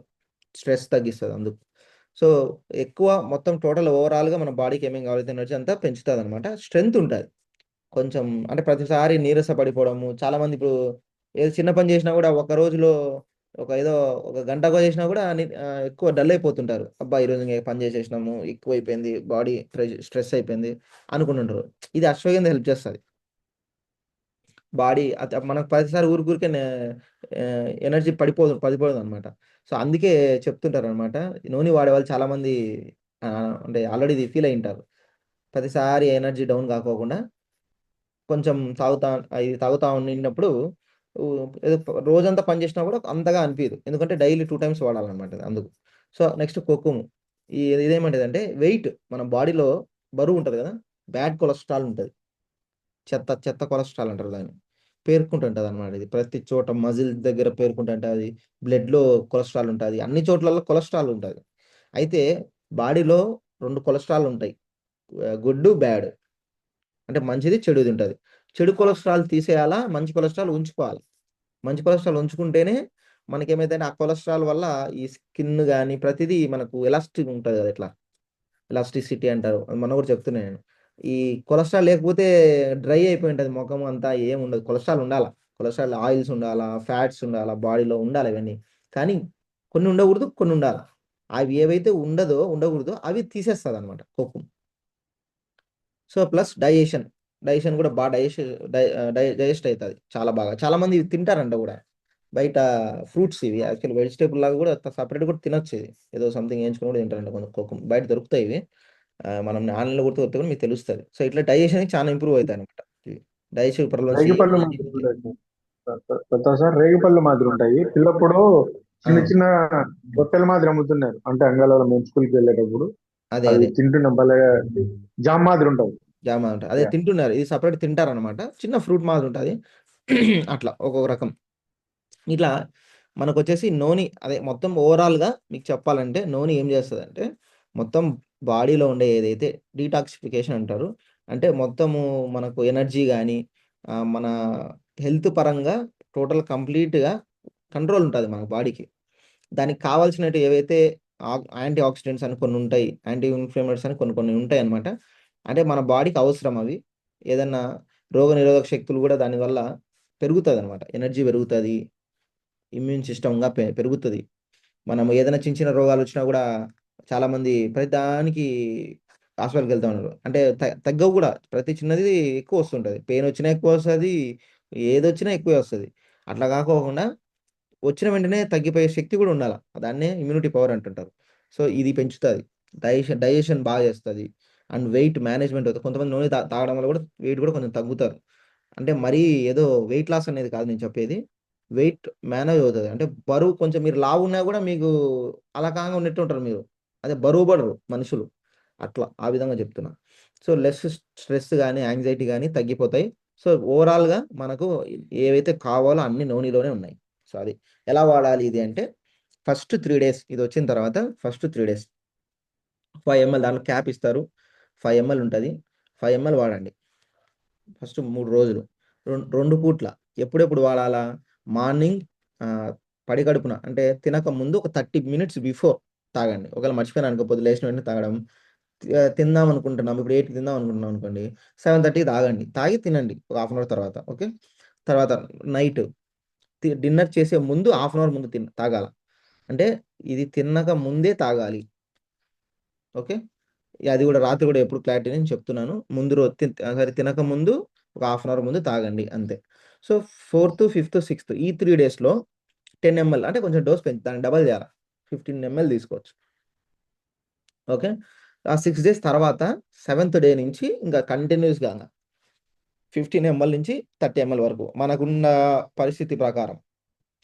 స్ట్రెస్ తగ్గిస్తుంది అందుకు. సో ఎక్కువ మొత్తం టోటల్ ఓవరాల్గా మన బాడీకి ఏమేమి కావాలైతే ఎనర్జీ అంతా పెంచుతుంది అనమాట. స్ట్రెంగ్త్ ఉంటుంది కొంచెం. అంటే ప్రతిసారి నీరస పడిపోవడము, చాలామంది ఇప్పుడు ఏదో చిన్న పని చేసినా కూడా ఒక రోజులో ఏదో ఒక గంటగా చేసినా కూడా ఎక్కువ డల్ అయిపోతుంటారు. అబ్బా ఈరోజు ఇంకా పని చేసేసినాము, ఎక్కువ అయిపోయింది, బాడీ స్ట్రెస్ అయిపోయింది అనుకుంటుంటారు. ఇది అశ్వగంధ హెల్ప్ చేస్తుంది. బాడీ మనకు ప్రతిసారి ఊరికే ఎనర్జీ పడిపోదు అనమాట. సో అందుకే చెప్తుంటారు అనమాట, నూనె వాడేవాళ్ళు చాలామంది అంటే ఆల్రెడీ ఇది ఫీల్ అయి ఉంటారు. ప్రతిసారి ఎనర్జీ డౌన్ కాకోకుండా కొంచెం ఇది తాగుతా ఉన్నప్పుడు ఏదో రోజంతా పని చేసినా కూడా అంతగా అనిపించదు, ఎందుకంటే డైలీ 2 టైమ్స్ వాడాలన్నమాట అందుకు. So next కొక్కుము. ఇదేమంటది అంటే వెయిట్, మన బాడీలో బరువు ఉంటుంది కదా, బ్యాడ్ కొలెస్ట్రాల్ ఉంటుంది, చెత్త చెత్త కొలెస్ట్రాల్ అంటారు దాన్ని, పేర్కొంటుంటుంది అనమాట. ఇది ప్రతి చోట మజిల్ దగ్గర పేర్కొంటుంటుంది, బ్లడ్లో కొలెస్ట్రాల్ ఉంటుంది, అన్ని చోట్లలో కొలెస్ట్రాల్ ఉంటుంది. అయితే బాడీలో 2 కొలెస్ట్రాల్ ఉంటాయి, గుడ్ బ్యాడ్. అంటే మంచిది చెడుది ఉంటుంది. చెడు కొలెస్ట్రాల్ తీసేయాలా, మంచి కొలెస్ట్రాల్ ఉంచుకోవాలి. మంచి కొలెస్ట్రాల్ ఉంచుకుంటేనే మనకేమైతే ఆ కొలెస్ట్రాల్ వల్ల ఈ స్కిన్ కానీ ప్రతిదీ మనకు ఎలాస్టిక్ ఉంటుంది కదా, ఇట్లా ఎలాస్టిసిటీ అంటారు, మనం కూడా చెప్తున్నాను నేను. ఈ కొలెస్ట్రాల్ లేకపోతే డ్రై అయిపోయి ఉంటుంది ముఖం అంతా, ఏం ఉండదు. కొలెస్ట్రాల్ ఉండాలా, కొలెస్ట్రాల్ ఆయిల్స్ ఉండాలా, ఫ్యాట్స్ ఉండాలా, బాడీలో ఉండాలి ఇవన్నీ. కానీ కొన్ని ఉండకూడదు, కొన్ని ఉండాలి. అవి ఏవైతే ఉండకూడదో అవి తీసేస్తుంది అనమాట కొక్కు. సో ప్లస్ డైజెషన్ కూడా బాగా డైజెస్ట్ అవుతుంది చాలా బాగా. చాలా మంది ఇవి తింటారంట కూడా, బయట ఫ్రూట్స్ ఇవి యాక్చువల్ వెజిటేబుల్ లాగా కూడా సపరేట్ కూడా తినొచ్చు. ఇది ఏదో సంథింగ్ వేయించుకొని కూడా తింటారంట కొంచెం కోకం, బయట దొరుకుతాయి ఇవి. మనం ఆన్లైన్లో కూడా దొరుకుతాయి, మీకు తెలుస్తుంది. సో ఇట్లా డైజెషన్ చాలా ఇంప్రూవ్ అవుతాయి అనమాట. డైజెషన్ ప్రాబ్లమ్స్ రేగిపళ్ళు మాదిరి ఉంటాయి సార్. రేగిపళ్ళు మాదిరి ఉంటాయి. పిల్లప్పుడు చిన్న చిన్న రొట్టెల మాదిరి అమ్ముతున్నారు, అంటే అంగాలలో మేము స్కూల్కి వెళ్ళేటప్పుడు అదే అవి అదే తింటున్నాం. భలే జామ్ మాదిరి ఉంటాయి. జామ ఉంటుంది, అదే తింటున్నారు. ఇది సపరేట్ తింటారనమాట, చిన్న ఫ్రూట్ మాదిరి ఉంటుంది. అట్లా ఒక్కొక్క రకం. ఇట్లా మనకు వచ్చేసి నూనె, అదే మొత్తం ఓవరాల్గా మీకు చెప్పాలంటే నూనె ఏం చేస్తుంది అంటే మొత్తం బాడీలో ఉండే ఏదైతే డీటాక్సిఫికేషన్ అంటారు, అంటే మొత్తము మనకు ఎనర్జీ కానీ మన హెల్త్ పరంగా టోటల్ కంప్లీట్గా కంట్రోల్ ఉంటుంది మన బాడీకి. దానికి కావాల్సినట్టు ఏవైతే యాంటీ ఆక్సిడెంట్స్ అని కొన్ని ఉంటాయి, యాంటీ ఇన్ఫ్లమేటరీస్ అని కొన్ని కొన్ని ఉంటాయి అనమాట. అంటే మన బాడీకి అవసరం అవి. ఏదన్నా రోగ నిరోధక శక్తులు కూడా దానివల్ల పెరుగుతుంది అనమాట, ఎనర్జీ పెరుగుతుంది, ఇమ్యూన్ సిస్టమ్గా పెరుగుతుంది. మనం ఏదైనా చిన్న చిన్న రోగాలు వచ్చినా కూడా చాలామంది ప్రతి దానికి హాస్పిటల్కి వెళ్తా ఉన్నారు. అంటే తగ్గవు కూడా, ప్రతి చిన్నది ఎక్కువ వస్తుంటుంది, పెయిన్ వచ్చినా ఎక్కువ వస్తుంది, ఏది వచ్చినా ఎక్కువే వస్తుంది. అట్లా కాకోకుండా వచ్చిన వెంటనే తగ్గిపోయే శక్తి కూడా ఉండాలి, దాన్నే ఇమ్యూనిటీ పవర్ అంటుంటారు. సో ఇది పెంచుతుంది, డైజెషన్ బాగా చేస్తుంది, అండ్ వెయిట్ మేనేజ్మెంట్ అవుతుంది. కొంతమంది నూనె తాగడం వల్ల కూడా వెయిట్ కూడా కొంచెం తగ్గుతారు. అంటే మరీ ఏదో వెయిట్ లాస్ అనేది కాదు నేను చెప్పేది, వెయిట్ మేనేజ్ అవుతుంది. అంటే బరువు కొంచెం మీరు లావు ఉన్నా కూడా మీకు అలా కాగా ఉన్నట్టు ఉంటారు మీరు, అదే బరువు పడరు మనుషులు, అట్లా ఆ విధంగా చెప్తున్నా. సో లెస్ స్ట్రెస్ కానీ యాంగ్జైటీ కానీ తగ్గిపోతాయి. సో ఓవరాల్గా మనకు ఏవైతే కావాలో అన్ని నూనెలోనే ఉన్నాయి. సో అది ఎలా వాడాలి ఇది అంటే, ఫస్ట్ 3 days ఇది వచ్చిన తర్వాత ఫస్ట్ 3 days 5 ml దాంట్లో క్యాప్ ఇస్తారు, 5 ml ఉంటుంది, 5 ml వాడండి ఫస్ట్ 3 రోజులు. రెండు పూట్ల ఎప్పుడెప్పుడు వాడాలా, మార్నింగ్ పడికడుపున అంటే తినక ముందు ఒక 30 minutes బిఫోర్ తాగండి. ఒకవేళ మర్చిపోయినా అనుకోకపోతే లేచిన వెంటనే తాగడం. తిందాం అనుకుంటున్నాం ఇప్పుడు 8కి తిందాం అనుకుంటున్నాం అనుకోండి, 7:30 తాగండి, తాగి తినండి ఒక హాఫ్ అన్ అవర్ తర్వాత. ఓకే, తర్వాత నైట్ డిన్నర్ చేసే ముందు హాఫ్ అన్ అవర్ ముందు తాగాల. అంటే ఇది తిన్నక ముందే తాగాలి. ఓకే, అది కూడా రాత్రి కూడా ఎప్పుడు క్లారిటీ నేను చెప్తున్నాను. ముందు రోజు సరే తినక ముందు ఒక హాఫ్ అన్ అవర్ ముందు తాగండి అంతే. సో 4th, 5th, 6th ఈ 3 daysలో 10 ml, అంటే కొంచెం డోస్ పెంచి దాన్ని డబల్ చేయాలి, 15 ml తీసుకోవచ్చు. ఓకే, ఆ 6 days తర్వాత 7th డే నుంచి ఇంకా కంటిన్యూస్గా 15 ml నుంచి 30 ml వరకు మనకున్న పరిస్థితి ప్రకారం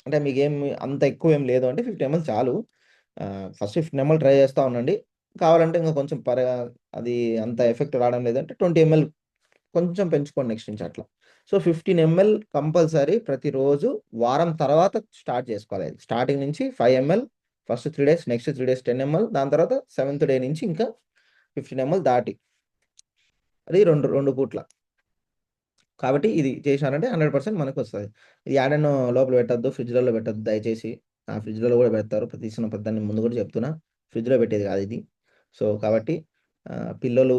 అంటే మీకేం అంత ఎక్కువ ఏం లేదు అంటే 50 ml చాలు. ఫస్ట్ 50 ml ట్రై చేస్తా ఉండండి. కావాలంటే ఇంకా కొంచెం అది అంత ఎఫెక్ట్ రావడం లేదంటే 20 ml కొంచెం పెంచుకోండి నెక్స్ట్ నుంచి అట్లా. సో 15 ml కంపల్సరీ ప్రతిరోజు వారం తర్వాత స్టార్ట్ చేసుకోవాలి. స్టార్టింగ్ నుంచి 5 ml first 3 days, next 3 days 10 ml, దాని తర్వాత 7th డే నుంచి ఇంకా 15 ml దాటి, అది రెండు రెండు పూట్ల. కాబట్టి ఇది చేశారంటే 100% మనకు వస్తుంది. ఇది యాడనో లోపల పెట్టద్దు, ఫ్రిడ్జ్లలో పెట్టద్దు దయచేసి. ఆ ఫ్రిడ్జ్లలో కూడా పెడతారు, తీసిన పెద్దాన్ని ముందు కూడా చెప్తున్నా, ఫ్రిడ్జ్లో పెట్టేది కాదు ఇది. సో కాబట్టి పిల్లలు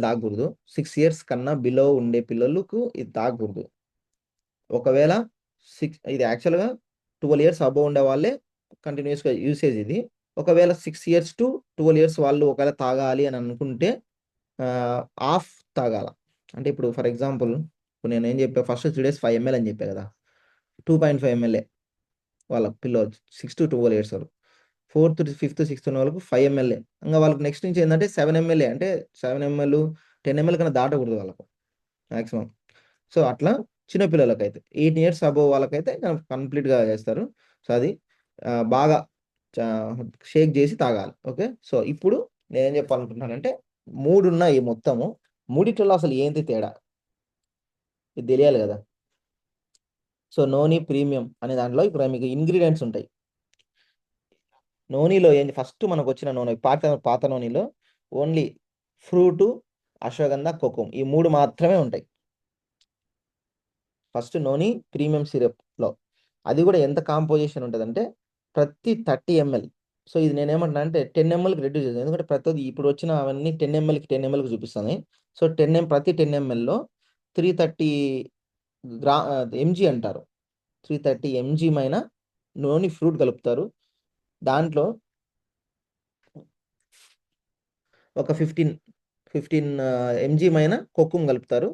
తాగకూడదు. 6 years కన్నా బిలో ఉండే పిల్లలకు ఇది తాగకూడదు. ఒకవేళ ఇది యాక్చువల్గా 12 years అబోవ్ ఉండే వాళ్ళే కంటిన్యూస్గా యూసేజ్ ఇది. ఒకవేళ 6 years to 12 years వాళ్ళు ఒకవేళ తాగాలి అని అనుకుంటే హాఫ్ తాగాల. అంటే ఇప్పుడు ఫర్ ఎగ్జాంపుల్ ఇప్పుడు నేను ఏం చెప్పా, ఫస్ట్ 3 days 5 ml అని చెప్పా కదా, 2.5 ml వాళ్ళ పిల్లలు 6 to 12 years వరకు. 4th, 5th, 6th ఉన్న వాళ్ళకు 5 ml. ఇంకా వాళ్ళకి నెక్స్ట్ నుంచి ఏంటంటే 7 ml, అంటే 7 ml 10 ml కన్నా దాటకూడదు వాళ్ళకు మ్యాక్సిమం. సో అట్లా చిన్నపిల్లలకైతే 8 years అబోవ్ వాళ్ళకైతే కంప్లీట్గా చేస్తారు. సో అది బాగా షేక్ చేసి తాగాలి. ఓకే, సో ఇప్పుడు నేనేం చెప్పాలనుకుంటున్నానంటే 3 ఉన్నాయి మొత్తము, మూడిట్లో అసలు ఏంటి తేడా ఇది తెలియాలి కదా. సో నోని ప్రీమియం అనే దాంట్లో ఇప్పుడు మీకు ఇంగ్రీడియంట్స్ ఉంటాయి. నోనీలో ఏంటి, ఫస్ట్ మనకు వచ్చిన నూనె పాత నూనెలో ఓన్లీ ఫ్రూటు, అశ్వగంధ, కోకం, ఈ 3 మాత్రమే ఉంటాయి ఫస్ట్ నోని ప్రీమియం సిరప్లో. అది కూడా ఎంత కాంపోజిషన్ ఉంటుందంటే ప్రతి 30 ml. సో ఇది నేనేమంటున్నా అంటే 10 mlకి రెడ్యూస్ చేస్తాను, ఎందుకంటే ప్రతిది ఇప్పుడు వచ్చిన అవన్నీ 10 mlకి 10 mlకి చూపిస్తాను. సో ప్రతి 10 mlలో 330 mg అంటారు, 330 mg మైన నోని ఫ్రూట్ కలుపుతారు. దాంట్లో ఒక 15 mg మైన కొక్కుం కలుపుతారు.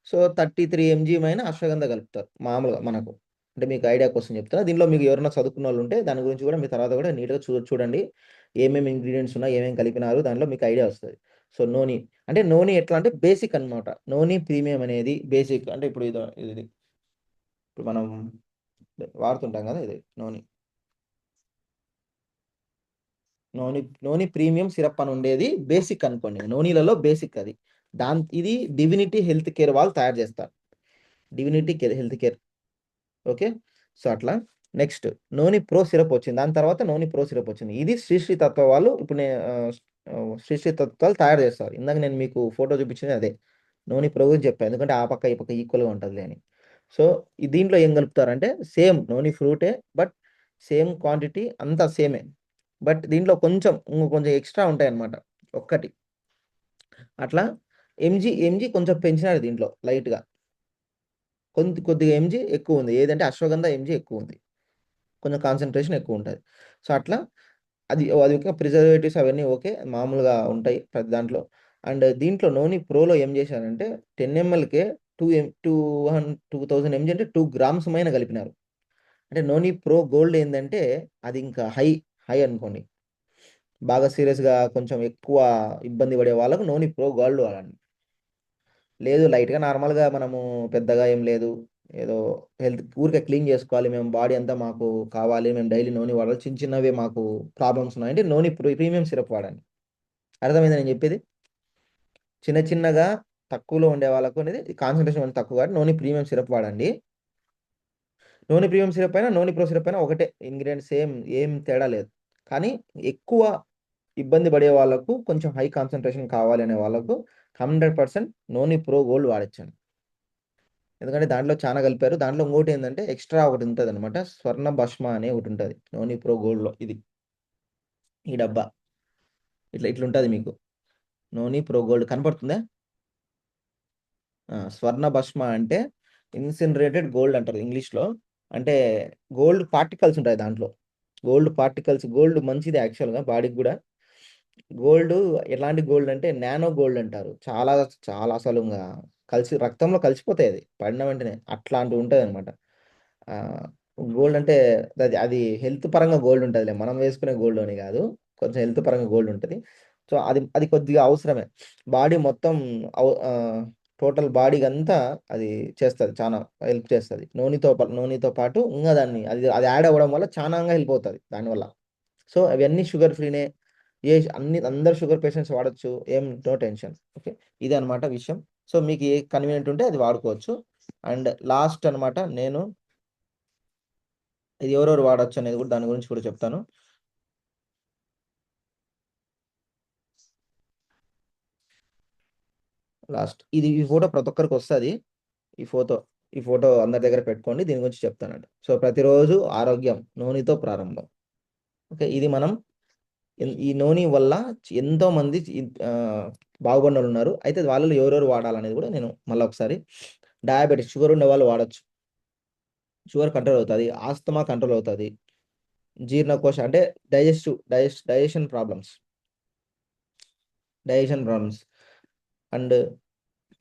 సో 33 mg మైన అశ్వగంధ కలుపుతారు మామూలుగా మనకు. అంటే మీకు ఐడియా కోసం చెప్తున్నా. దీనిలో మీకు ఎవరైనా చదువుకున్న వాళ్ళు ఉంటే దాని గురించి కూడా మీ తర్వాత కూడా నీట్గా చూడండి, ఏమేమి ఇంగ్రీడియంట్స్ ఉన్నాయి, ఏమేమి కలిపినారు, దాంట్లో మీకు ఐడియా వస్తుంది. సో నోని అంటే నోని ఎట్లా అంటే బేసిక్ అనమాట. నోని ప్రీమియం అనేది బేసిక్. అంటే ఇప్పుడు ఇది ఇప్పుడు మనం వాడుతుంటాం కదా, ఇది నోని ప్రీమియం సిరప్ అని ఉండేది బేసిక్ అనుకోండి, నోనీలలో బేసిక్ అది. ఇది డివినిటీ హెల్త్ కేర్ వాళ్ళు తయారు చేస్తారు, divinity health care. Okay, so అట్లా నెక్స్ట్ నోని ప్రో సిరప్ వచ్చింది, దాని తర్వాత నోని ప్రో సిరప్ వచ్చింది. ఇది శ్రీ తత్వ వాళ్ళు ఇప్పుడు శ్రీ తత్వాలు తయారు చేస్తారు. ఇందాక నేను మీకు ఫోటో చూపించింది అదే నోని ప్రో గురించి చెప్పాను, ఎందుకంటే ఆ పక్క ఈ పక్క ఈక్వల్గా ఉంటుంది అని. సో దీంట్లో ఏం కలుపుతారంటే సేమ్ నోని ఫ్రూటే, బట్ సేమ్ క్వాంటిటీ అంతా సేమే, బట్ దీంట్లో కొంచెం ఎక్స్ట్రా ఉంటాయి అన్నమాట. ఒక్కటి అట్లా ఎంజీ కొంచెం పెంచినారు దీంట్లో లైట్గా, కొద్దిగా ఎంజీ ఎక్కువ ఉంది. ఏదంటే అశ్వగంధ ఎంజీ ఎక్కువ ఉంది, కొంచెం కాన్సన్ట్రేషన్ ఎక్కువ ఉంటుంది. సో అట్లా అది ఒక ప్రిజర్వేటివ్స్ అవన్నీ ఓకే మామూలుగా ఉంటాయి ప్రతి దాంట్లో. అండ్ దీంట్లో నోని ప్రోలో ఏం చేశారంటే 10 mlకే 2000 mg అంటే 2 grams మైన కలిపినారు. అంటే నోని ప్రో గోల్డ్ ఏంటంటే అది ఇంకా హై అనుకోండి. బాగా సీరియస్గా కొంచెం ఎక్కువ ఇబ్బంది పడే వాళ్ళకు నోని ప్రో గోల్డ్ వాడండి. లేదు లైట్గా నార్మల్గా మనము పెద్దగా ఏం లేదు, ఏదో హెల్త్ ఊరికే క్లీన్ చేసుకోవాలి, మేము బాడీ అంతా మాకు కావాలి, మేము డైలీ నూనె వాడాలి, చిన్నవే మాకు ప్రాబ్లమ్స్ ఉన్నాయంటే నూనె ప్రీమియం సిరప్ వాడండి. అర్థమైంది నేను చెప్పేది? చిన్నగా తక్కువలో ఉండే వాళ్ళకు అనేది కాన్సన్ట్రేషన్ తక్కువ కాబట్టి నూనె ప్రీమియం సిరప్ వాడండి. నూనె ప్రీమియం సిరప్ అయినా నూనె ప్రో సిరప్ అయినా ఒకటే ఇంగ్రీడియంట్, సేమ్, ఏం తేడా లేదు. కానీ ఎక్కువ ఇబ్బంది పడే వాళ్ళకు, కొంచెం హై కాన్సన్ట్రేషన్ కావాలి అనే వాళ్ళకు 100% నోని ప్రో గోల్డ్ వాడచ్చండి. ఎందుకంటే దాంట్లో చాలా కలిపారు. దాంట్లో ఇంకోటి ఏంటంటే ఎక్స్ట్రా ఒకటి ఉంటుంది అనమాట, స్వర్ణ భస్మ అనే ఒకటి ఉంటుంది నోని ప్రో గోల్డ్లో. ఇది ఈ డబ్బా ఇట్లా ఉంటుంది మీకు, నోని ప్రో గోల్డ్ కనపడుతుందా? స్వర్ణ భస్మ అంటే ఇన్సినరేటెడ్ గోల్డ్ అంటారు ఇంగ్లీష్లో. అంటే గోల్డ్ పార్టికల్స్ ఉంటాయి దాంట్లో, గోల్డ్ మంచిది యాక్చువల్గా బాడీకి కూడా. గోల్డ్ ఎలాంటి గోల్డ్ అంటే నానో గోల్డ్ అంటారు, చాలా చాలా అసలు ఇంకా రక్తంలో కలిసిపోతాయి, అది పడిన వెంటనే అట్లాంటివి ఉంటుంది అనమాట. గోల్డ్ అంటే అది హెల్త్ పరంగా గోల్డ్ ఉంటుంది, మనం వేసుకునే గోల్డ్ అని కాదు, కొంచెం హెల్త్ పరంగా గోల్డ్ ఉంటుంది. సో అది కొద్దిగా అవసరమే. బాడీ మొత్తం టోటల్ బాడీకి అంతా అది చేస్తుంది, చాలా హెల్ప్ చేస్తుంది. నూనెతో పాటు ఇంకా దాన్ని అది అది యాడ్ అవ్వడం వల్ల చాలా హెల్ప్ అవుతుంది దానివల్ల. సో అవన్నీ షుగర్ ఫ్రీనే, అందరు షుగర్ పేషెంట్స్ వాడచ్చు, ఏం నో టెన్షన్. ఓకే, ఇది అనమాట విషయం. సో మీకు ఏ కన్వీనియంట్ ఉంటే అది వాడుకోవచ్చు. అండ్ లాస్ట్ అనమాట, నేను ఇది ఎవరెవరు వాడచ్చు అనేది కూడా దాని గురించి కూడా చెప్తాను. లాస్ట్ ఈ ఫోటో ప్రతి ఒక్కరికి వస్తుంది. ఈ ఫోటో ఈ ఫోటో అందరి దగ్గర పెట్టుకోండి, దీని గురించి చెప్తానండి. సో ప్రతిరోజు ఆరోగ్యం నూనెతో ప్రారంభం. ఓకే, ఇది మనం ఈ నూనె వల్ల ఎంతో మంది బాగుపడిన వాళ్ళు ఉన్నారు. అయితే వాళ్ళలో ఎవరెవరు వాడాలనేది కూడా నేను మళ్ళీ ఒకసారి. డయాబెటిస్, షుగర్ ఉండే వాళ్ళు వాడచ్చు, షుగర్ కంట్రోల్ అవుతుంది. ఆస్తమా కంట్రోల్ అవుతుంది. జీర్ణకోశ అంటే డైజెషన్ ప్రాబ్లమ్స్ అండ్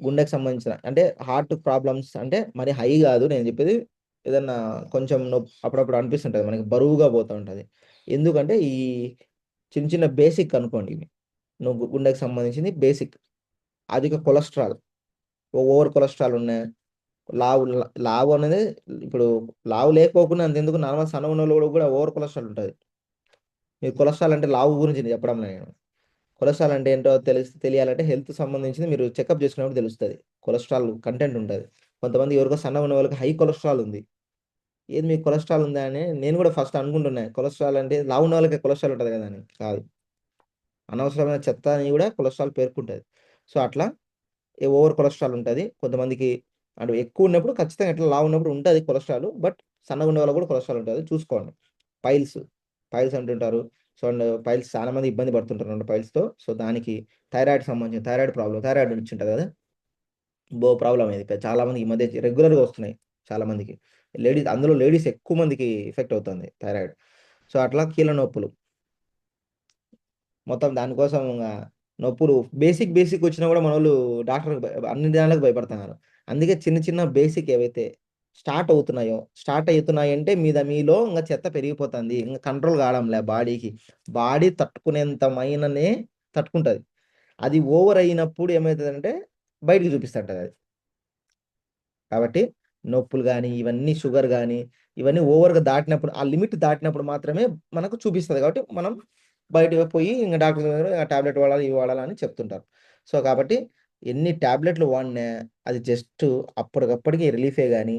గుండెకి సంబంధించిన అంటే హార్ట్ ప్రాబ్లమ్స్, అంటే మరి హై కాదు నేను చెప్పేది, ఏదన్నా కొంచెం అప్పుడప్పుడు అనిపిస్తుంటుంది మనకి, బరువుగా పోతూ ఉంటుంది. ఎందుకంటే ఈ చిన్న చిన్న బేసిక్ అనుకోండి, ఇవి నువ్వు గుండెకి సంబంధించింది బేసిక్. అధిక కొలెస్ట్రాల్, ఓవర్ కొలెస్ట్రాల్ ఉన్నాయి. లావు లావు అనేది ఇప్పుడు లావు లేకపోకుండా అంతెందుకు, నార్మల్ సన్న ఉన్న వాళ్ళు కూడా ఓవర్ కొలెస్ట్రాల్ ఉంటుంది. మీరు కొలెస్ట్రాల్ అంటే లావు గురించి చెప్పడం నేను. కొలెస్ట్రాల్ అంటే ఏంటో తెలియాలంటే హెల్త్ సంబంధించింది మీరు చెకప్ చేసుకున్నప్పుడు తెలుస్తుంది. కొలెస్ట్రాల్ కంటెంట్ ఉంటుంది. కొంతమంది ఎవరికో సన్న ఉన్న వాళ్ళకి హై కొలెస్ట్రాల్ ఉంది. ఏది మీకు కొలెస్ట్రాల్ ఉందా అని నేను కూడా ఫస్ట్ అనుకుంటున్నాను. కొలెస్ట్రాల్ అంటే లావు ఉన్న వాళ్ళకి కొలెస్ట్రాల్ ఉంటుంది కదా అని కాదు, అనవసరమైన చెత్త అని కూడా కొలెస్ట్రాల్ పేర్కొంటుంది. సో అట్లా ఓవర్ కొలెస్ట్రాల్ ఉంటుంది కొంతమందికి. అంటే ఎక్కువ ఉన్నప్పుడు ఖచ్చితంగా ఎట్లా లావు ఉన్నప్పుడు ఉంటుంది కొలెస్ట్రాల్, బట్ సన్నగా ఉండే వాళ్ళకి కూడా కొలెస్ట్రాల్ ఉంటుంది, చూసుకోండి. పైల్స్ పైల్స్ అంటుంటారు. సో అండ్ పైల్స్ చాలా మంది ఇబ్బంది పడుతుంటారు అండి పైల్స్తో. సో దానికి థైరాయిడ్ సంబంధించిన థైరాయిడ్ నుంచి ఉంటుంది కదా, ప్రాబ్లం ఇది చాలా మంది ఈ మధ్య రెగ్యులర్గా వస్తున్నాయి చాలా మందికి. అందులో లేడీస్ ఎక్కువ మందికి ఎఫెక్ట్ అవుతుంది థైరాయిడ్. సో అట్లా కీళ్ళ నొప్పులు, మొత్తం దానికోసం నొప్పులు బేసిక్ వచ్చినా కూడా మన వాళ్ళు డాక్టర్ అన్ని దానికి భయపడుతున్నారు. అందుకే చిన్న చిన్న బేసిక్ ఏవైతే స్టార్ట్ అవుతున్నాయి అంటే మీలో ఇంకా చెత్త పెరిగిపోతుంది, ఇంకా కంట్రోల్ కావడంలే బాడీకి. బాడీ తట్టుకునేంతమైననే తట్టుకుంటుంది. అది ఓవర్ అయినప్పుడు ఏమవుతుందంటే బయటికి చూపిస్తుంటుంది అది. కాబట్టి నొప్పులు కానీ ఇవన్నీ షుగర్ కానీ ఇవన్నీ ఓవర్గా దాటినప్పుడు, ఆ లిమిట్ దాటినప్పుడు మాత్రమే మనకు చూపిస్తుంది. కాబట్టి మనం బయటకు పోయి ఇంకా డాక్టర్ దగ్గర ఆ టాబ్లెట్ వాడాలి, ఇవి వాడాలి అని చెప్తుంటారు. సో కాబట్టి ఎన్ని టాబ్లెట్లు వాడినా అది జస్ట్ అప్పటికప్పటికి రిలీఫే కానీ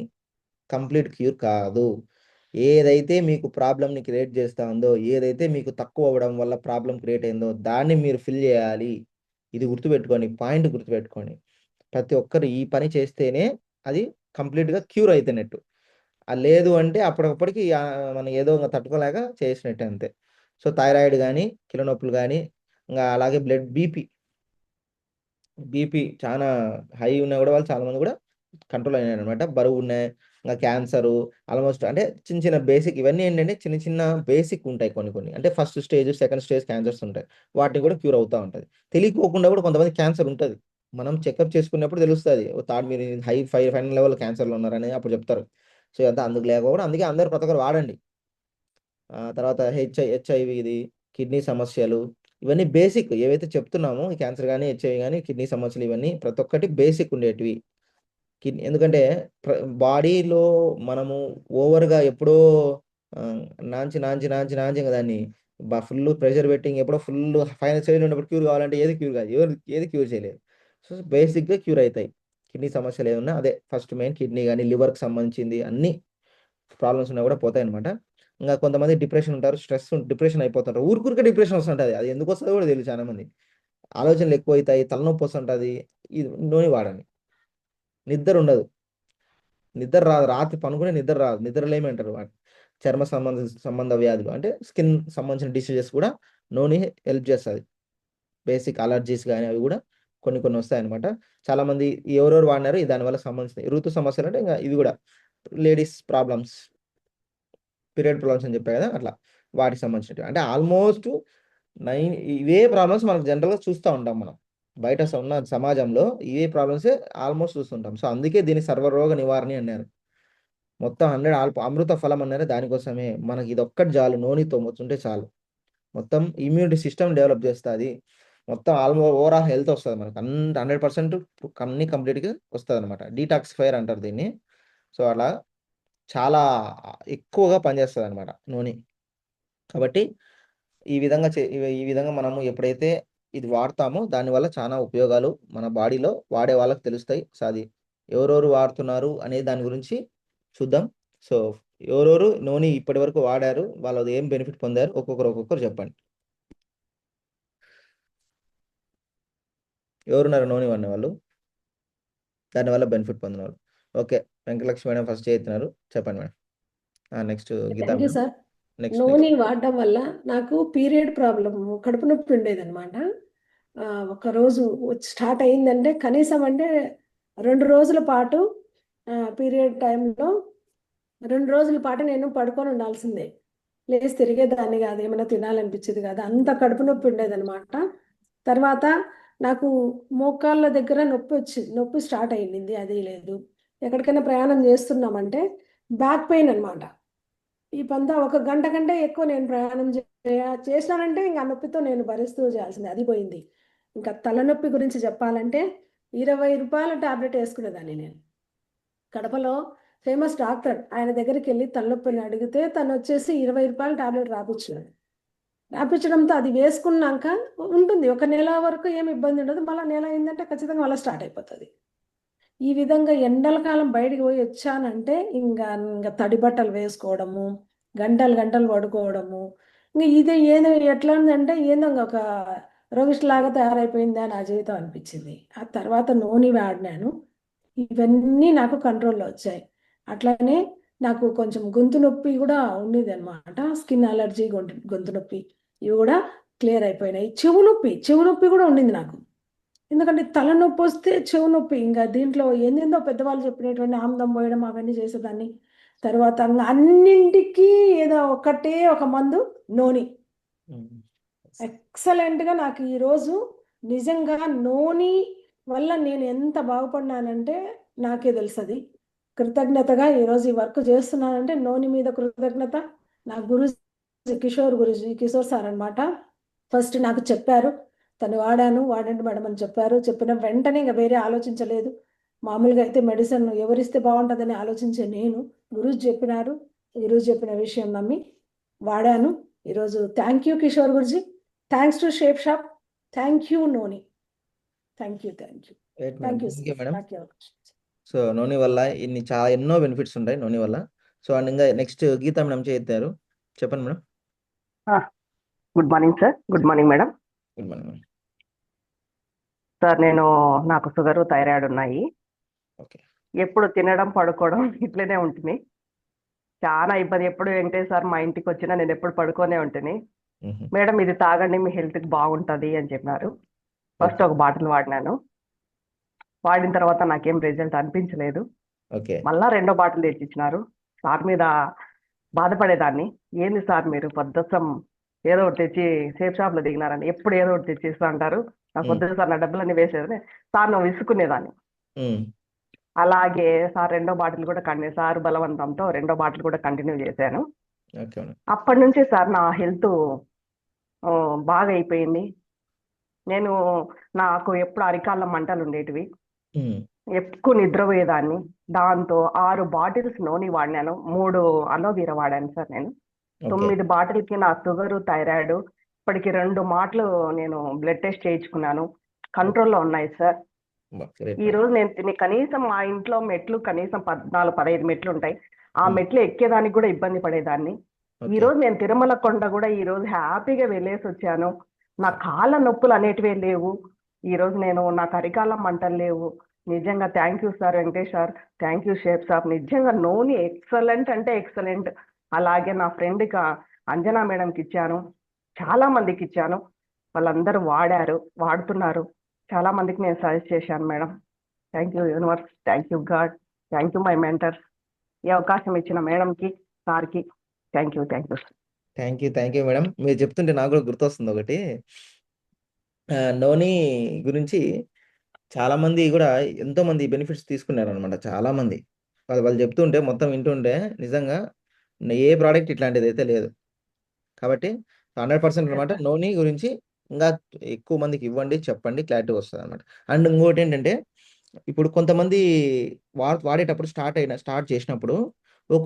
కంప్లీట్ క్యూర్ కాదు. ఏదైతే మీకు ప్రాబ్లమ్ని క్రియేట్ చేస్తూ ఉందో, ఏదైతే మీకు తక్కువ అవ్వడం వల్ల ప్రాబ్లం క్రియేట్ అయిందో దాన్ని మీరు ఫిల్ చేయాలి. ఇది గుర్తుపెట్టుకోండి, పాయింట్ గుర్తుపెట్టుకోండి. ప్రతి ఒక్కరు ఈ పని చేస్తేనే అది కంప్లీట్గా క్యూర్ అవుతున్నట్టు. లేదు అంటే అప్పటికప్పటికి మనం ఏదో ఇంకా తట్టుకోలేక చేసినట్టే అంతే. సో థైరాయిడ్ కానీ కిలో నొప్పులు కానీ, ఇంకా అలాగే బీపీ చాలా హై ఉన్నా కూడా వాళ్ళు చాలా మంది కూడా కంట్రోల్ అయినాయి అనమాట. బరువు ఉన్నాయి, ఇంకా క్యాన్సరు, ఆల్మోస్ట్ అంటే చిన్న చిన్న బేసిక్ ఇవన్నీ ఏంటంటే చిన్న చిన్న బేసిక్ ఉంటాయి కొన్ని అంటే first stage second stage cancers ఉంటాయి, వాటిని కూడా క్యూర్ అవుతూ ఉంటుంది. తెలియకోకుండా కూడా కొంతమంది క్యాన్సర్ ఉంటుంది, మనం చెకప్ చేసుకున్నప్పుడు తెలుస్తుంది. మీరు ఫైనల్ లెవెల్ క్యాన్సర్లో ఉన్నారని అప్పుడు చెప్తారు. సో ఇదంతా అందుకు లేకపోవడం, అందుకే అందరూ ప్రతి ఒక్కరు వాడండి. తర్వాత హెచ్ఐవి, ఇది కిడ్నీ సమస్యలు, ఇవన్నీ బేసిక్ ఏవైతే చెప్తున్నామో, ఈ క్యాన్సర్ కానీ హెచ్ఐవి కానీ కిడ్నీ సమస్యలు ఇవన్నీ ప్రతి ఒక్కటి బేసిక్ ఉండేటివి. ఎందుకంటే బాడీలో మనము ఓవర్గా ఎప్పుడో నాంచి ఇంకా దాన్ని ఫుల్ ప్రెషర్ పెట్టింగ్ ఎప్పుడో ఫుల్ ఫైనల్ స్టేజ్ ఉన్నప్పుడు క్యూర్ కావాలంటే ఏది క్యూర్ కాదు, ఏది క్యూర్ చేయలేదు. సో బేసిక్గా క్యూర్ అవుతాయి. కిడ్నీ సమస్యలు ఏమన్నా అదే ఫస్ట్ మెయిన్ కిడ్నీ కానీ లివర్కి సంబంధించింది అన్ని ప్రాబ్లమ్స్ ఉన్నా కూడా పోతాయి అనమాట. ఇంకా కొంతమంది డిప్రెషన్ ఉంటారు, డిప్రెషన్ అయిపోతుంటారు, ఊరికే డిప్రెషన్ వస్తుంటుంది. అది ఎందుకు వస్తుందో కూడా తెలియదు చాలా మంది. ఆలోచనలు ఎక్కువ అవుతాయి, తలనొప్పి వస్తుంటుంది. ఇది నూనె వాడండి. నిద్ర ఉండదు, నిద్ర రాదు, రాత్రి పనుకునే నిద్ర రాదు, నిద్రలేమంటారు వాటి. చర్మ సంబంధ వ్యాధులు అంటే స్కిన్ సంబంధించిన డిసీజెస్ కూడా నూనె హెల్ప్ చేస్తుంది. బేసిక్ అలర్జీస్ కానీ అవి కూడా కొన్ని వస్తాయి అనమాట. చాలా మంది ఎవరెవరు వాడినారు దానివల్ల సంబంధించిన ఋతు సమస్యలు అంటే ఇంకా ఇవి కూడా లేడీస్ ప్రాబ్లమ్స్, పీరియడ్ ప్రాబ్లమ్స్ అని చెప్పాయి కదా, అట్లా వాటికి సంబంధించినవి అంటే ఆల్మోస్ట్ ఇవే ప్రాబ్లమ్స్ మనకు జనరల్గా చూస్తూ ఉంటాం మనం. బయట ఉన్న సమాజంలో ఇవే ప్రాబ్లమ్స్ ఆల్మోస్ట్ చూస్తుంటాం. సో అందుకే దీన్ని సర్వరోగ నివారణ అన్నారు. మొత్తం 100 అమృత ఫలం అన్నారు దానికోసమే. మనకి ఇది ఒక్కటి చాలు, నూనెతో మొత్తుంటే చాలు, మొత్తం ఇమ్యూనిటీ సిస్టమ్ డెవలప్ చేస్తుంది. మొత్తం ఓవరాల్ హెల్త్ వస్తుంది మనకు 100% అన్ని కంప్లీట్గా వస్తుంది అనమాట. డీటాక్సిఫైర్ అంటారు దీన్ని. సో అలా చాలా ఎక్కువగా పనిచేస్తుంది అనమాట నూనె. కాబట్టి ఈ విధంగా మనము ఎప్పుడైతే ఇది వాడతామో దానివల్ల చాలా ఉపయోగాలు మన బాడీలో వాడే వాళ్ళకి తెలుస్తాయి. సో అది ఎవరెవరు వాడుతున్నారు అనే దాని గురించి చూద్దాం. సో ఎవరెవరు నూనె ఇప్పటి వరకు వాడారు, వాళ్ళది ఏం బెనిఫిట్ పొందారు, ఒక్కొక్కరు చెప్పండి. ఎవరున్నారు నూనె వాడిన వాళ్ళు, దానివల్ల బెనిఫిట్ పొందిన వాళ్ళు? ఓకే, వెంకటలక్ష్మి మేడం ఫస్ట్ చేస్తున్నారు, చెప్పండి madam. Next Geeta thank you madam. Sir. Next నూనె వాడడం వల్ల నాకు పీరియడ్ ప్రాబ్లం, కడుపు నొప్పి ఉండేదన్నమాట. ఒక రోజు స్టార్ట్ అయిందంటే కనీసం అంటే 2 రోజుల పాటు పీరియడ్ టైంలో 2 రోజుల పాటు నేను పడుకొని ఉండాల్సిందే. లేచి తిరిగేదాన్ని కాదు, ఏమైనా తినాలనిపించేది కాదు, అంత కడుపు నొప్పి ఉండేదన్నమాట. తర్వాత నాకు మోకాళ్ళ దగ్గర నొప్పి స్టార్ట్ అయ్యింది. అది లేదు, ఎక్కడికైనా ప్రయాణం చేస్తున్నామంటే బ్యాక్ పెయిన్ అనమాట. ఈ పంత 1 గంట కంటే ఎక్కువ నేను ప్రయాణం చేసినానంటే ఇంకా నొప్పితో నేను భరిస్తూ చేయాల్సింది, అది పోయింది. ఇంకా తలనొప్పి గురించి చెప్పాలంటే 20 రూపాయల టాబ్లెట్ వేసుకునేదాన్ని నేను. కడపలో ఫేమస్ డాక్టర్, ఆయన దగ్గరికి వెళ్ళి తలనొప్పిని అడిగితే తను వచ్చేసి 20 రూపాయల టాబ్లెట్ రాపించడంతో అది వేసుకున్నాక ఉంటుంది, 1 నెల వరకు ఏమి ఇబ్బంది ఉండదు. మళ్ళీ నెల అయిందంటే ఖచ్చితంగా మళ్ళీ స్టార్ట్ అయిపోతుంది. ఈ విధంగా ఎండల కాలం బయటికి పోయి వచ్చానంటే ఇంకా తడి బట్టలు వేసుకోవడము, గంటలు పడుకోవడము, ఇంకా ఇది ఏదో ఎట్లా ఉందంటే ఏందో ఒక రోగిష్లాగా తయారైపోయిందా నా జీవితం అనిపించింది. ఆ తర్వాత నూనె వాడినాను, ఇవన్నీ నాకు కంట్రోల్లో వచ్చాయి. అట్లానే నాకు కొంచెం గొంతు నొప్పి కూడా ఉండేది అనమాట, స్కిన్ అలర్జీ, గొంతు నొప్పి, ఇవి కూడా క్లియర్ అయిపోయినాయి. చెవు నొప్పి కూడా ఉండింది నాకు, ఎందుకంటే తలనొప్పి వస్తే చెవు నొప్పి, ఇంకా దీంట్లో ఏందేందో పెద్దవాళ్ళు చెప్పినటువంటి ఆమ్లం పోయడం అవన్నీ చేసేదాన్ని. తర్వాత అన్నింటికి ఏదో ఒక మందు, నూనె. ఎక్సలెంట్గా నాకు ఈరోజు నిజంగా నూనె వల్ల నేను ఎంత బాగుపడినానంటే నాకే తెలుస్తుంది. కృతజ్ఞతగా ఈరోజు ఈ వర్క్ చేస్తున్నానంటే నూనె మీద కృతజ్ఞత. నా కిషోర్ సార్ అనమాట, ఫస్ట్ నాకు చెప్పారు, తను వాడండి మేడం అని చెప్పారు. చెప్పిన వెంటనే ఇంకా వేరే ఆలోచించలేదు. మామూలుగా అయితే మెడిసిన్ ఎవరిస్తే బాగుంటుందని ఆలోచించే నేను, గురూజీ చెప్పినారు, గురూజీ చెప్పిన విషయం నమ్మి వాడాను. ఈరోజు thank you Kishore Guruji, thanks to shape shop, thank you Noni, thank you madam. So నూనె వల్ల ఎన్నో బెనిఫిట్స్ ఉంటాయి నూనె వల్ల. సో అండ్ ఇంకా నెక్స్ట్ గీతా మేడం చేస్తారు, చెప్పండి madam. Good morning sir. Good morning madam. Good morning sir, నాకు షుగర్, థైరాయిడ్ ఉన్నాయి. ఓకే. ఎప్పుడు తినడం పడుకోవడం ఇట్లనే ఉంటుంది, చాలా ఇబ్బంది. ఎప్పుడు వెంకటేష్ మా ఇంటికి వచ్చినా నేను ఎప్పుడు పడుకోనే ఉంటుంది. మేడం ఇది తాగండి మీ హెల్త్కి బాగుంటుంది అని చెప్పినారు. ఫస్ట్ ఒక బాటిల్ వాడినాను, వాడిన తర్వాత నాకేం రిజల్ట్ అనిపించలేదు. మళ్ళా 2వ బాటిల్ తెచ్చిచ్చినారు. సార్ మీద బాధపడేదాన్ని, ఏంది సార్ మీరు పొద్దుసం ఏదో ఒకటి తెచ్చి సేఫ్ షాప్లో దిగినారని, ఎప్పుడు ఏదో ఒకటి తెచ్చిస్తూ అంటారు, నాకు వద్దు సార్, నా డబ్బులన్నీ వేసేదని సార్ నువ్వు విసుకునేదాన్ని. అలాగే సార్ 2వ బాటిల్ కూడా సార్ బలవంతంతో 2వ బాటిల్ కూడా కంటిన్యూ చేశాను. అప్పటి నుంచి సార్ నా హెల్త్ బాగా అయిపోయింది. నాకు ఎప్పుడు అరికాళ్ళ మంటలు ఉండేటివి, ఎక్కువ నిద్రపోయేదాన్ని. దాంతో 6 బాటిల్స్ నూనె వాడినాను, 3 అలోవీరా వాడాను సార్. నేను 9 బాటిల్కి నా షుగరు, థైరాయిడ్ ఇప్పటికి 2 మాటలు నేను బ్లడ్ టెస్ట్ చేయించుకున్నాను, కంట్రోల్లో ఉన్నాయి సార్. ఈ రోజు నేను కనీసం మా ఇంట్లో మెట్లు కనీసం 14-15 మెట్లు ఉంటాయి, ఆ మెట్లు ఎక్కేదానికి కూడా ఇబ్బంది పడేదాన్ని. ఈ రోజు నేను తిరుమల కొండ కూడా ఈ రోజు హ్యాపీగా వెళ్ళేసి వచ్చాను. నా కాళ్ళ నొప్పులు అనేటివే లేవు. ఈ రోజు నాకు అరికాళ్ళ మంటలు లేవు. నిజంగా thank you sir Venkatesh sir, thank U shape sir. నిజంగా నూనె ఎక్సలెంట్ అంటే ఎక్సలెంట్. అలాగే నా ఫ్రెండ్కి అంజనా మేడంకి ఇచ్చాను, చాలా మందికి ఇచ్చాను, వాళ్ళందరూ వాడుతున్నారు. చాలా మందికి నేను సజెస్ట్ చేశాను madam. Thank you universe, thank you God, thank you my mentors. ఈ అవకాశం ఇచ్చిన మేడంకి, సార్కి thank you. Thank you madam. మీరు చెప్తుంటే నాకు కూడా గుర్తొస్తుంది ఒకటి, నోని గురించి చాలా మంది కూడా ఎంతో మంది బెనిఫిట్స్ తీసుకున్నారు అనమాట. చాలా మంది వాళ్ళు చెప్తుంటే మొత్తం వింటుంటే నిజంగా ఏ ప్రోడక్ట్ ఇట్లాంటిది అయితే లేదు. కాబట్టి 100% అనమాట నోని గురించి ఇంకా ఎక్కువ మందికి ఇవ్వండి, చెప్పండి, క్లారిటీ వస్తుంది అనమాట. అండ్ ఇంకోటి ఏంటంటే ఇప్పుడు కొంతమంది వాడేటప్పుడు స్టార్ట్ చేసినప్పుడు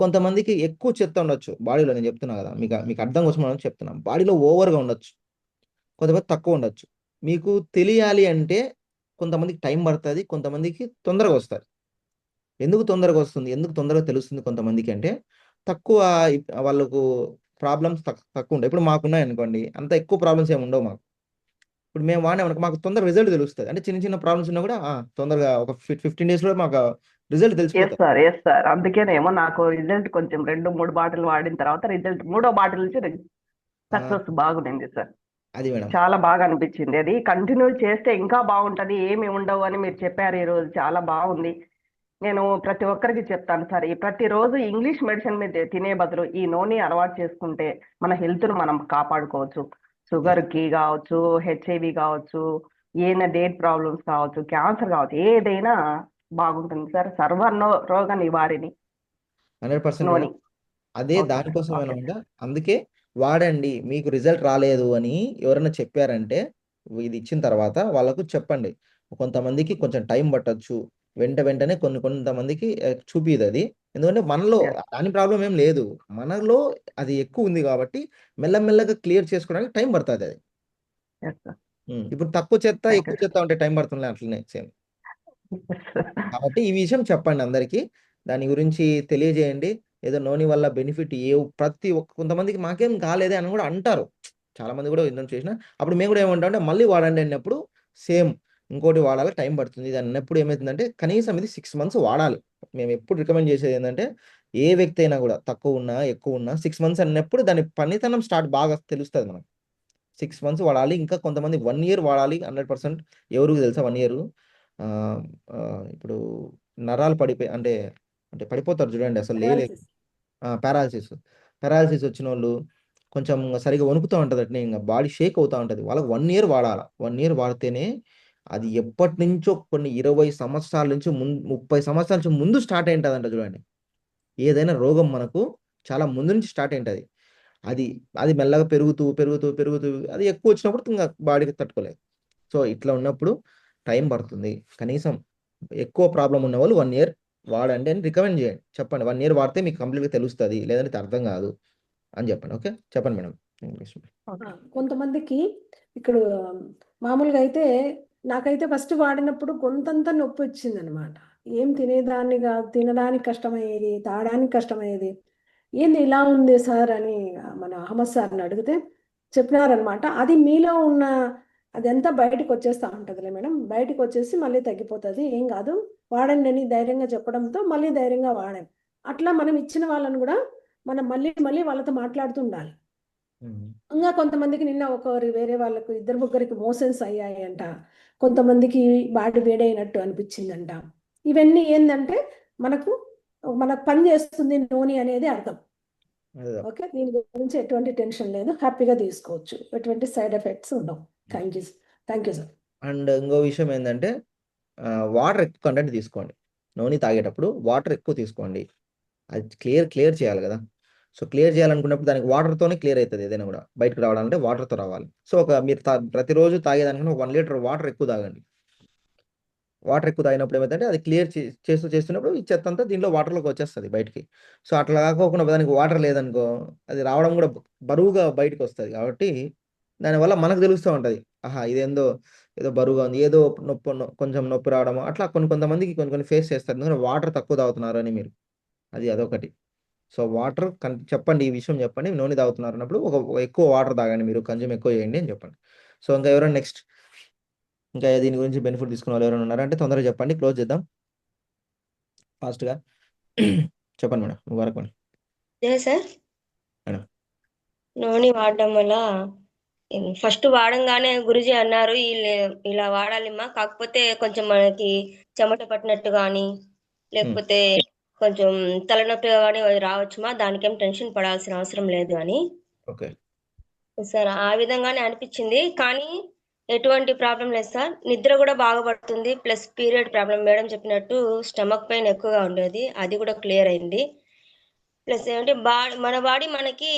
కొంతమందికి ఎక్కువ చెత్త ఉండొచ్చు బాడీలో. నేను చెప్తున్నా కదా, మీకు అర్థం కోసం మనం చెప్తున్నాం. బాడీలో ఓవర్గా ఉండొచ్చు, కొంతమంది తక్కువ ఉండొచ్చు. మీకు తెలియాలి అంటే కొంతమందికి టైం పడుతుంది, కొంతమందికి తొందరగా వస్తుంది. ఎందుకు తొందరగా వస్తుంది, ఎందుకు తొందరగా తెలుస్తుంది కొంతమందికి అంటే తక్కువ వాళ్ళకు ప్రాబ్లమ్స్ తక్కువ ఉంటాయి. ఇప్పుడు మాకున్నాయి అనుకోండి, అంత ఎక్కువ ప్రాబ్లమ్స్ ఏమి ఉండవు మాకు. ఇప్పుడు మేము వాడినామనుకో మాకు తొందరగా రిజల్ట్ తెలుస్తుంది. అంటే చిన్న చిన్న ప్రాబ్లమ్స్ ఉన్నా కూడా తొందరగా ఒక 15 days లో మాకు రిజల్ట్ ఎస్ తెలిసిపోతుంది. Sir, yes sir. అందుకేనేమో నాకు రిజల్ట్ కొంచెం 2-3 బాటిల్ వాడిన తర్వాత రిజల్ట్ 3వ బాటిల్ నుంచి ఆ, సక్సెస్ బాగుంది సార్. అది మేడం. చాలా బాగా అనిపించింది. అది కంటిన్యూ చేస్తే ఇంకా బాగుంటది, ఏమి ఉండవు అని మీరు చెప్పారు ఈ రోజు. చాలా బాగుంది. నేను ప్రతి ఒక్కరికి చెప్తాను సార్, ఈ ప్రతిరోజు ఇంగ్లీష్ మెడిసిన్ మీద తినే బదులు ఈ నూనె అలవాటు చేసుకుంటే మన హెల్త్ ను మనం కాపాడుకోవచ్చు. షుగర్ కి కావచ్చు, హెచ్ఐవి కావచ్చు, ఏదైనా డేట్ ప్రాబ్లమ్స్ కావచ్చు, క్యాన్సర్ కావచ్చు, ఏదైనా బాగుంటుంది సార్. రోగ నివారిణి 100% నూనె. మేడం. అదే ఓకే సార్, దానికోసం ఓకే. ఏమన్నా అందుకే వాడండి. మీకు రిజల్ట్ రాలేదు అని ఎవరైనా చెప్పారంటే ఇది ఇచ్చిన తర్వాత వాళ్ళకు చెప్పండి. కొంతమందికి కొంచెం టైం పట్టొచ్చు, వెంటనే కొంతమందికి చూపియదు అది. ఎందుకంటే మనలో ఎస్ దాని ప్రాబ్లం ఏం లేదు, మనలో అది ఎక్కువ ఉంది కాబట్టి మెల్లమెల్లగా క్లియర్ చేసుకోవడానికి టైం పడుతుంది అది. Yes sir. ఇప్పుడు తక్కువ చెత్త థ్యాంక్ ఎక్కువ యూ చెత్త ఉంటే టైం పడుతుంది అట్లనే సేమ్. సార్. కాబట్టి ఈ విషయం చెప్పండి అందరికీ, దాని గురించి తెలియజేయండి. ఏదో నోని వల్ల బెనిఫిట్ కొంతమందికి మాకేం కాలేదే అని కూడా అంటారు. చాలా మంది కూడా ఇందులో చేసిన అప్పుడు మేము కూడా ఏమంటాం అంటే మళ్ళీ వాడండి అన్నప్పుడు సేమ్ ఇంకోటి వాడాలి, టైం పడుతుంది ఇది అన్నప్పుడు ఏమవుతుందంటే కనీసం ఇది 6 months వాడాలి. మేము ఎప్పుడు రికమెండ్ చేసేది ఏంటంటే ఏ వ్యక్తి అయినా కూడా తక్కువ ఉన్నా ఎక్కువ ఉన్నా 6 months అన్నప్పుడు దాని పనితనం బాగా తెలుస్తుంది మనకు. 6 months వాడాలి. ఇంకా కొంతమంది 1 year వాడాలి 100%. ఎవరికి తెలుసా 1 year ఇప్పుడు నరాలు పడిపోయి అంటే అంటే పడిపోతారు చూడండి, అసలు లేలే. Paralysis. పారాలసిస్ వచ్చిన వాళ్ళు కొంచెం సరిగా వణుకుతూ ఉంటుంది, అంటే ఇంకా బాడీ షేక్ అవుతూ ఉంటుంది. వాళ్ళకి 1 year వాడాలి. 1 year వాడితేనే అది ఎప్పటి నుంచో కొన్ని 20 సంవత్సరాల నుంచి 30 సంవత్సరాల నుంచి ముందు స్టార్ట్ అయి ఉంటుందంట చూడండి. ఏదైనా రోగం మనకు చాలా ముందు నుంచి స్టార్ట్ అయి ఉంటుంది. అది అది మెల్లగా పెరుగుతూ పెరుగుతూ పెరుగుతూ అది ఎక్కువ వచ్చినప్పుడు ఇంకా బాడీకి తట్టుకోలేదు. సో ఇట్లా ఉన్నప్పుడు టైం పడుతుంది. కనీసం ఎక్కువ ప్రాబ్లం ఉన్న వాళ్ళు 1 year వాడండి అని రికమెండ్ చేయండి. చెప్పండి 1 year వాడితే మీకు కంప్లీట్గా తెలుస్తుంది, లేదంటే అర్థం కాదు అని చెప్పండి. ఓకే, చెప్పండి మేడం. ఓకే. కొంతమందికి ఇక్కడ మామూలుగా అయితే నాకైతే ఫస్ట్ వాడినప్పుడు గొంతంతా నొప్పి వచ్చింది అనమాట. ఏం తినేదాన్ని కాదు, తినడానికి కష్టమయ్యేది, తాగడానికి కష్టమయ్యేది. ఏంది ఇలా ఉంది సార్ అని మన అహ్మద్ సార్ని అడిగితే చెప్పినారనమాట. అది మీలో ఉన్న అదంతా బయటకు వచ్చేస్తూ ఉంటుందిలే మేడం, బయటకు వచ్చేసి మళ్ళీ తగ్గిపోతుంది, ఏం కాదు వాడండి అని ధైర్యంగా చెప్పడంతో మళ్ళీ ధైర్యంగా వాడాను. అట్లా మనం ఇచ్చిన వాళ్ళని కూడా మనం మళ్ళీ మళ్ళీ వాళ్ళతో మాట్లాడుతూ ఉండాలి. ఇంకా కొంతమందికి నిన్న వేరే వాళ్ళకు 2-3 మోషన్స్ అయ్యాయంట, కొంతమందికి బాడీ వేడైనట్టు అనిపించిందంట. ఇవన్నీ ఏంటంటే మనకు పని చేస్తుంది నూనె అనేది అర్థం. ఓకే, దీని గురించి ఎటువంటి టెన్షన్ లేదు, హ్యాపీగా తీసుకోవచ్చు, ఎటువంటి సైడ్ ఎఫెక్ట్స్ ఉండవు. Thank you sir. అండ్ ఇంకో విషయం ఏంటంటే వాటర్ ఎక్కువ కంటెంట్ తీసుకోండి. నూనె తాగేటప్పుడు వాటర్ ఎక్కువ తీసుకోండి. అది క్లియర్ చేయాలి కదా. సో క్లియర్ చేయాలనుకున్నప్పుడు దానికి వాటర్తోనే క్లియర్ అవుతుంది. ఏదైనా కూడా బయటకు రావాలంటే వాటర్తో రావాలి. సో మీరు ప్రతిరోజు తాగేదానికన్నా 1 liter వాటర్ ఎక్కువ తాగండి. వాటర్ ఎక్కువ తాగినప్పుడు ఏమైందంటే అది క్లియర్ చేస్తున్నప్పుడు ఈ చెత్త అంతా దీంట్లో వాటర్లోకి వచ్చేస్తుంది బయటికి. సో అట్లా కాకోకుండా దానికి వాటర్ లేదనుకో అది రావడం కూడా బరువుగా బయటకు వస్తుంది. కాబట్టి దానివల్ల మనకు తెలుస్తూ ఉంటుంది, ఆహా ఇదేందో ఏదో బరువుగా ఉంది, ఏదో కొంచెం నొప్పి రావడం అట్లా కొంతమందికి కొన్ని ఫేస్ చేస్తారు. ఎందుకంటే వాటర్ తక్కువ తాగుతున్నారు అని మీరు, అదొకటి. సో వాటర్ చెప్పండి, ఈ విషయం చెప్పండి. నూనె తాగుతున్నారు అన్నప్పుడు ఎక్కువ వాటర్ తాగండి, మీరు కన్జ్యూమ్ ఎక్కువ చేయండి అని చెప్పండి. సో ఇంకా ఎవరైనా నెక్స్ట్ ఇంకా దీని గురించి బెనిఫిట్ తీసుకున్న వాళ్ళు ఎవరైనా ఉన్నారంటే తొందరగా చెప్పండి, క్లోజ్ చేద్దాం ఫాస్ట్గా. చెప్పండి మేడం, వరకు సార్ మేడం. నూనె వాడడం వల్ల ఫస్ట్ వాడంగానే గురుజీ అన్నారు ఇలా వాడాలిమ్మా, కాకపోతే కొంచెం మనకి చెమట పట్టినట్టు కానీ లేకపోతే కొంచెం తలనొప్పి కానీ రావచ్చుమా, దానికేం టెన్షన్ పడాల్సిన అవసరం లేదు అని. ఓకే సార్ ఆ విధంగానే అనిపించింది, కానీ ఎటువంటి ప్రాబ్లం లేదు సార్. నిద్ర కూడా బాగా పడుతుంది, ప్లస్ పీరియడ్ ప్రాబ్లం మేడం చెప్పినట్టు స్టమక్ పెయిన్ ఎక్కువగా ఉండేది, అది కూడా క్లియర్ అయింది. ప్లస్ ఏంటంటే మన బాడీ మనకి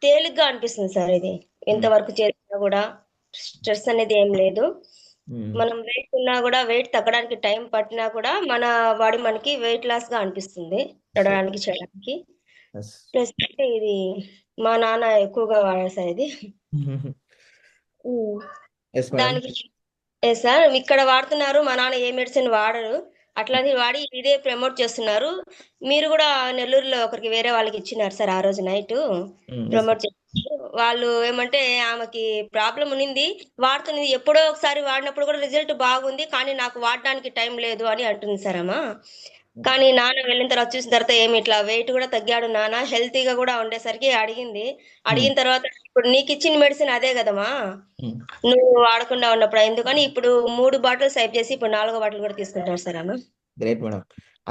తేలిగ్గా అనిపిస్తుంది సార్. ఇది ఎంతవరకు చేసినా కూడా స్ట్రెస్ అనేది ఏం లేదు. మనం వెయిట్ ఉన్నా కూడా వెయిట్ తగ్గడానికి టైం పట్టినా కూడా మన బాడీ మనకి వెయిట్ లాస్ గా అనిపిస్తుంది నడవడానికి చేయడానికి. ప్లస్ అంటే ఇది మా నాన్న ఎక్కువగా వాడారు సార్ ఇది. ఉమ్. Yes madam. దానికి సార్ ఇక్కడ వాడుతున్నారు, మా నాన్న ఏ మెడిసిన్ వాడరు, అట్లాంటి వాడి ఇదే ప్రమోట్ చేస్తున్నారు. మీరు కూడా నెల్లూరులో ఒకరికి వేరే వాళ్ళకి ఇచ్చినారు సార్ ఆ రోజు నైట్ ప్రమోట్ చేస్తున్నారు. వాళ్ళు ఏమంటే ఆమెకి ప్రాబ్లం ఉన్నింది, వాడుతున్నది ఎప్పుడో ఒకసారి వాడినప్పుడు కూడా రిజల్ట్ బాగుంది, కానీ నాకు వాడడానికి టైం లేదు అని అంటుంది సార్ అమ్మ. కానీ నాన్న వెళ్ళిన తర్వాత చూసిన తర్వాత ఏమి ఇట్లా వెయిట్ కూడా తగ్గాడు నాన్న, హెల్తీగా కూడా ఉండేసరికి అడిగిన తర్వాత ఇప్పుడు నీకు ఇచ్చిన మెడిసిన్ అదే కదమ్మా, నువ్వు వాడకుండా ఉన్నప్పుడు ఎందుకని ఇప్పుడు 3 బాటిల్స్ అయిపోయేసి ఇప్పుడు 4వ బాటిల్ కూడా తీసుకుంటారు సార్ అన్న. Great madam.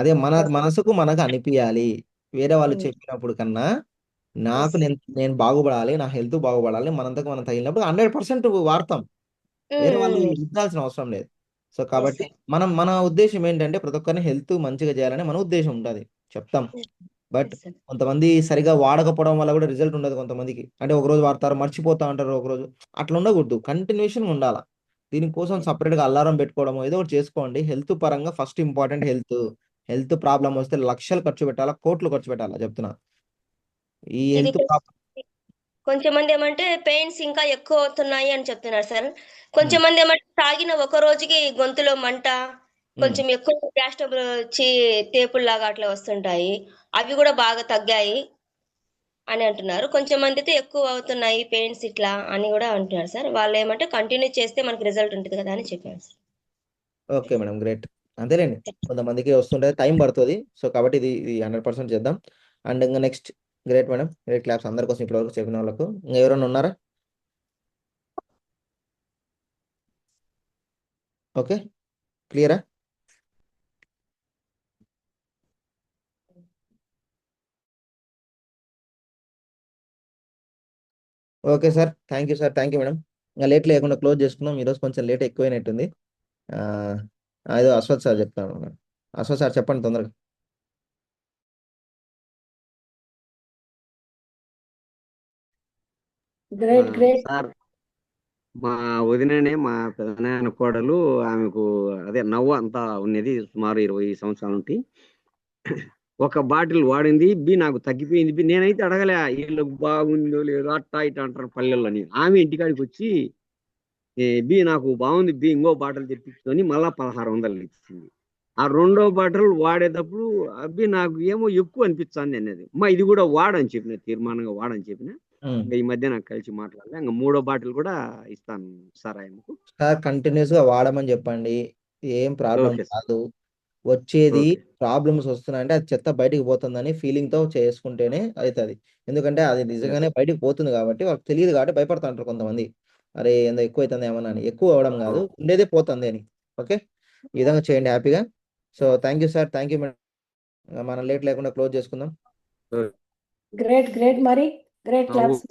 అదే మన మనసుకు మనకు అనిపించాలి, వేరే వాళ్ళు చెప్పినప్పుడు కన్నా నాకు నేను బాగుపడాలి, నా హెల్త్ బాగుపడాలి, మనంతకు మనం తగిలినప్పుడు 100% వాడతాం, వేరే వాళ్ళు ఇవ్వాల్సిన అవసరం లేదు. సో కాబట్టి మన ఉద్దేశం ఏంటంటే ప్రతి ఒక్కరిని హెల్త్ మంచిగా చేయాలని మన ఉద్దేశం ఉంటుంది, చెప్తాం. బట్ కొంతమంది సరిగా వాడకపోవడం వల్ల కూడా రిజల్ట్ ఉండదు కొంతమందికి. అంటే ఒక రోజు వాడతారు మర్చిపోతా అంటారు, ఒక రోజు అట్లా ఉండకూడదు, కంటిన్యూషన్ ఉండాలా. దీనికోసం సపరేట్ గా అలారం పెట్టుకోవడం ఏదో ఒకటి చేసుకోండి. హెల్త్ పరంగా ఫస్ట్ ఇంపార్టెంట్. హెల్త్ ప్రాబ్లం వస్తే లక్షలు ఖర్చు పెట్టాలా, కోట్లు ఖర్చు పెట్టాలా చెప్తున్నా. ఈ ఇది హెల్త్ కొంచెం మంది ఏమంటే పెయిన్స్ ఇంకా ఎక్కువ అవుతున్నాయి అని చెప్తున్నారు సార్. కొంచెం మంది ఏమంటే తాగిన ఒక రోజుకి గొంతులో మంట, కొంచెం ఎక్కువ గ్యాస్ ట్రబుల్ వచ్చి తేపుల్లాగా అట్లా వస్తుంటాయి, అవి కూడా బాగా తగ్గాయి అని అంటున్నారు. కొంచెం మంది అయితే ఎక్కువ అవుతున్నాయి పెయిన్స్ ఇట్లా అని కూడా అంటున్నారు సార్. వాళ్ళు ఏమంటే కంటిన్యూ చేస్తే మనకి రిజల్ట్ ఉంటుంది కదా అని చెప్పారు సార్. Okay madam, great. అంతేలేండి, కొంతమందికి వస్తుంటే టైం పడుతుంది. సో కాబట్టి ఇది 100% చేద్దాం. అండ్ ఇంకా next, great madam, great claps అందరి కోసం ఇప్పటివరకు చెప్పిన వాళ్ళకు. ఇంకా ఎవరైనా ఉన్నారా? ఓకే, క్లియరా? Okay sir, thank you sir, thank you madam. ఇంకా లేట్ లేకుండా క్లోజ్ చేసుకుందాం. ఈరోజు కొంచెం లేట్ ఎక్కువైనట్టుంది. ఏదో అశ్వత్ సార్ చెప్తాను. అశ్వత్ సార్ చెప్పండి తొందరగా. గ్రేట్. సార్, మా వదిననే మా పెదనాయన కోడలు, ఆమెకు అదే నవ్వు అంతా ఉన్నది సుమారు 20 సంవత్సరాల నుండి. ఒక బాటిల్ వాడింది, నాకు తగ్గిపోయింది. నేనైతే అడగలే వీళ్ళకి బాగుందో లేదో, అట్టా ఇట్లా అంటారు పల్లెల్లోని. ఆమె ఇంటికాడికి వచ్చి నాకు బాగుంది ఇంకో బాటిల్ తెప్పించుకొని మళ్ళా 1600 ఇచ్చింది. ఆ 2వ బాటిల్ వాడేటప్పుడు నాకు ఏమో ఎక్కువ అనిపిస్తుంది అనేది. ఇది కూడా వాడని చెప్పిన, తీర్మానంగా వాడని చెప్పిన. ఇంకా ఈ మధ్య నాకు కలిసి మాట్లాడలే. ఇంకా 3వ బాటిల్ కూడా ఇస్తాను సార్ ఆయనకు. సార్ కంటిన్యూస్ గా వాడమని చెప్పండి, ఏం ప్రాబ్లం కాదు. వచ్చేది ప్రాబ్లమ్స్ వస్తున్నాయంటే అది చెత్త బయటికి పోతుందని ఫీలింగ్ తో చేసుకుంటేనే అవుతుంది. ఎందుకంటే అది నిజంగానే బయటికి పోతుంది కాబట్టి వాళ్ళకి తెలియదు కాబట్టి భయపడుతుంటారు కొంతమంది. అరే ఎంత ఎక్కువ అవుతుంది ఏమన్నా అని. ఎక్కువ అవడం కాదు, ఉండేదే పోతుంది అని. ఓకే, ఈ విధంగా చేయండి హ్యాపీగా. So thank you sir, thank you madam. మనం లేట్ లేకుండా క్లోజ్ చేసుకుందాం. గ్రేట్ మరి గ్రేట్ క్లాప్స్.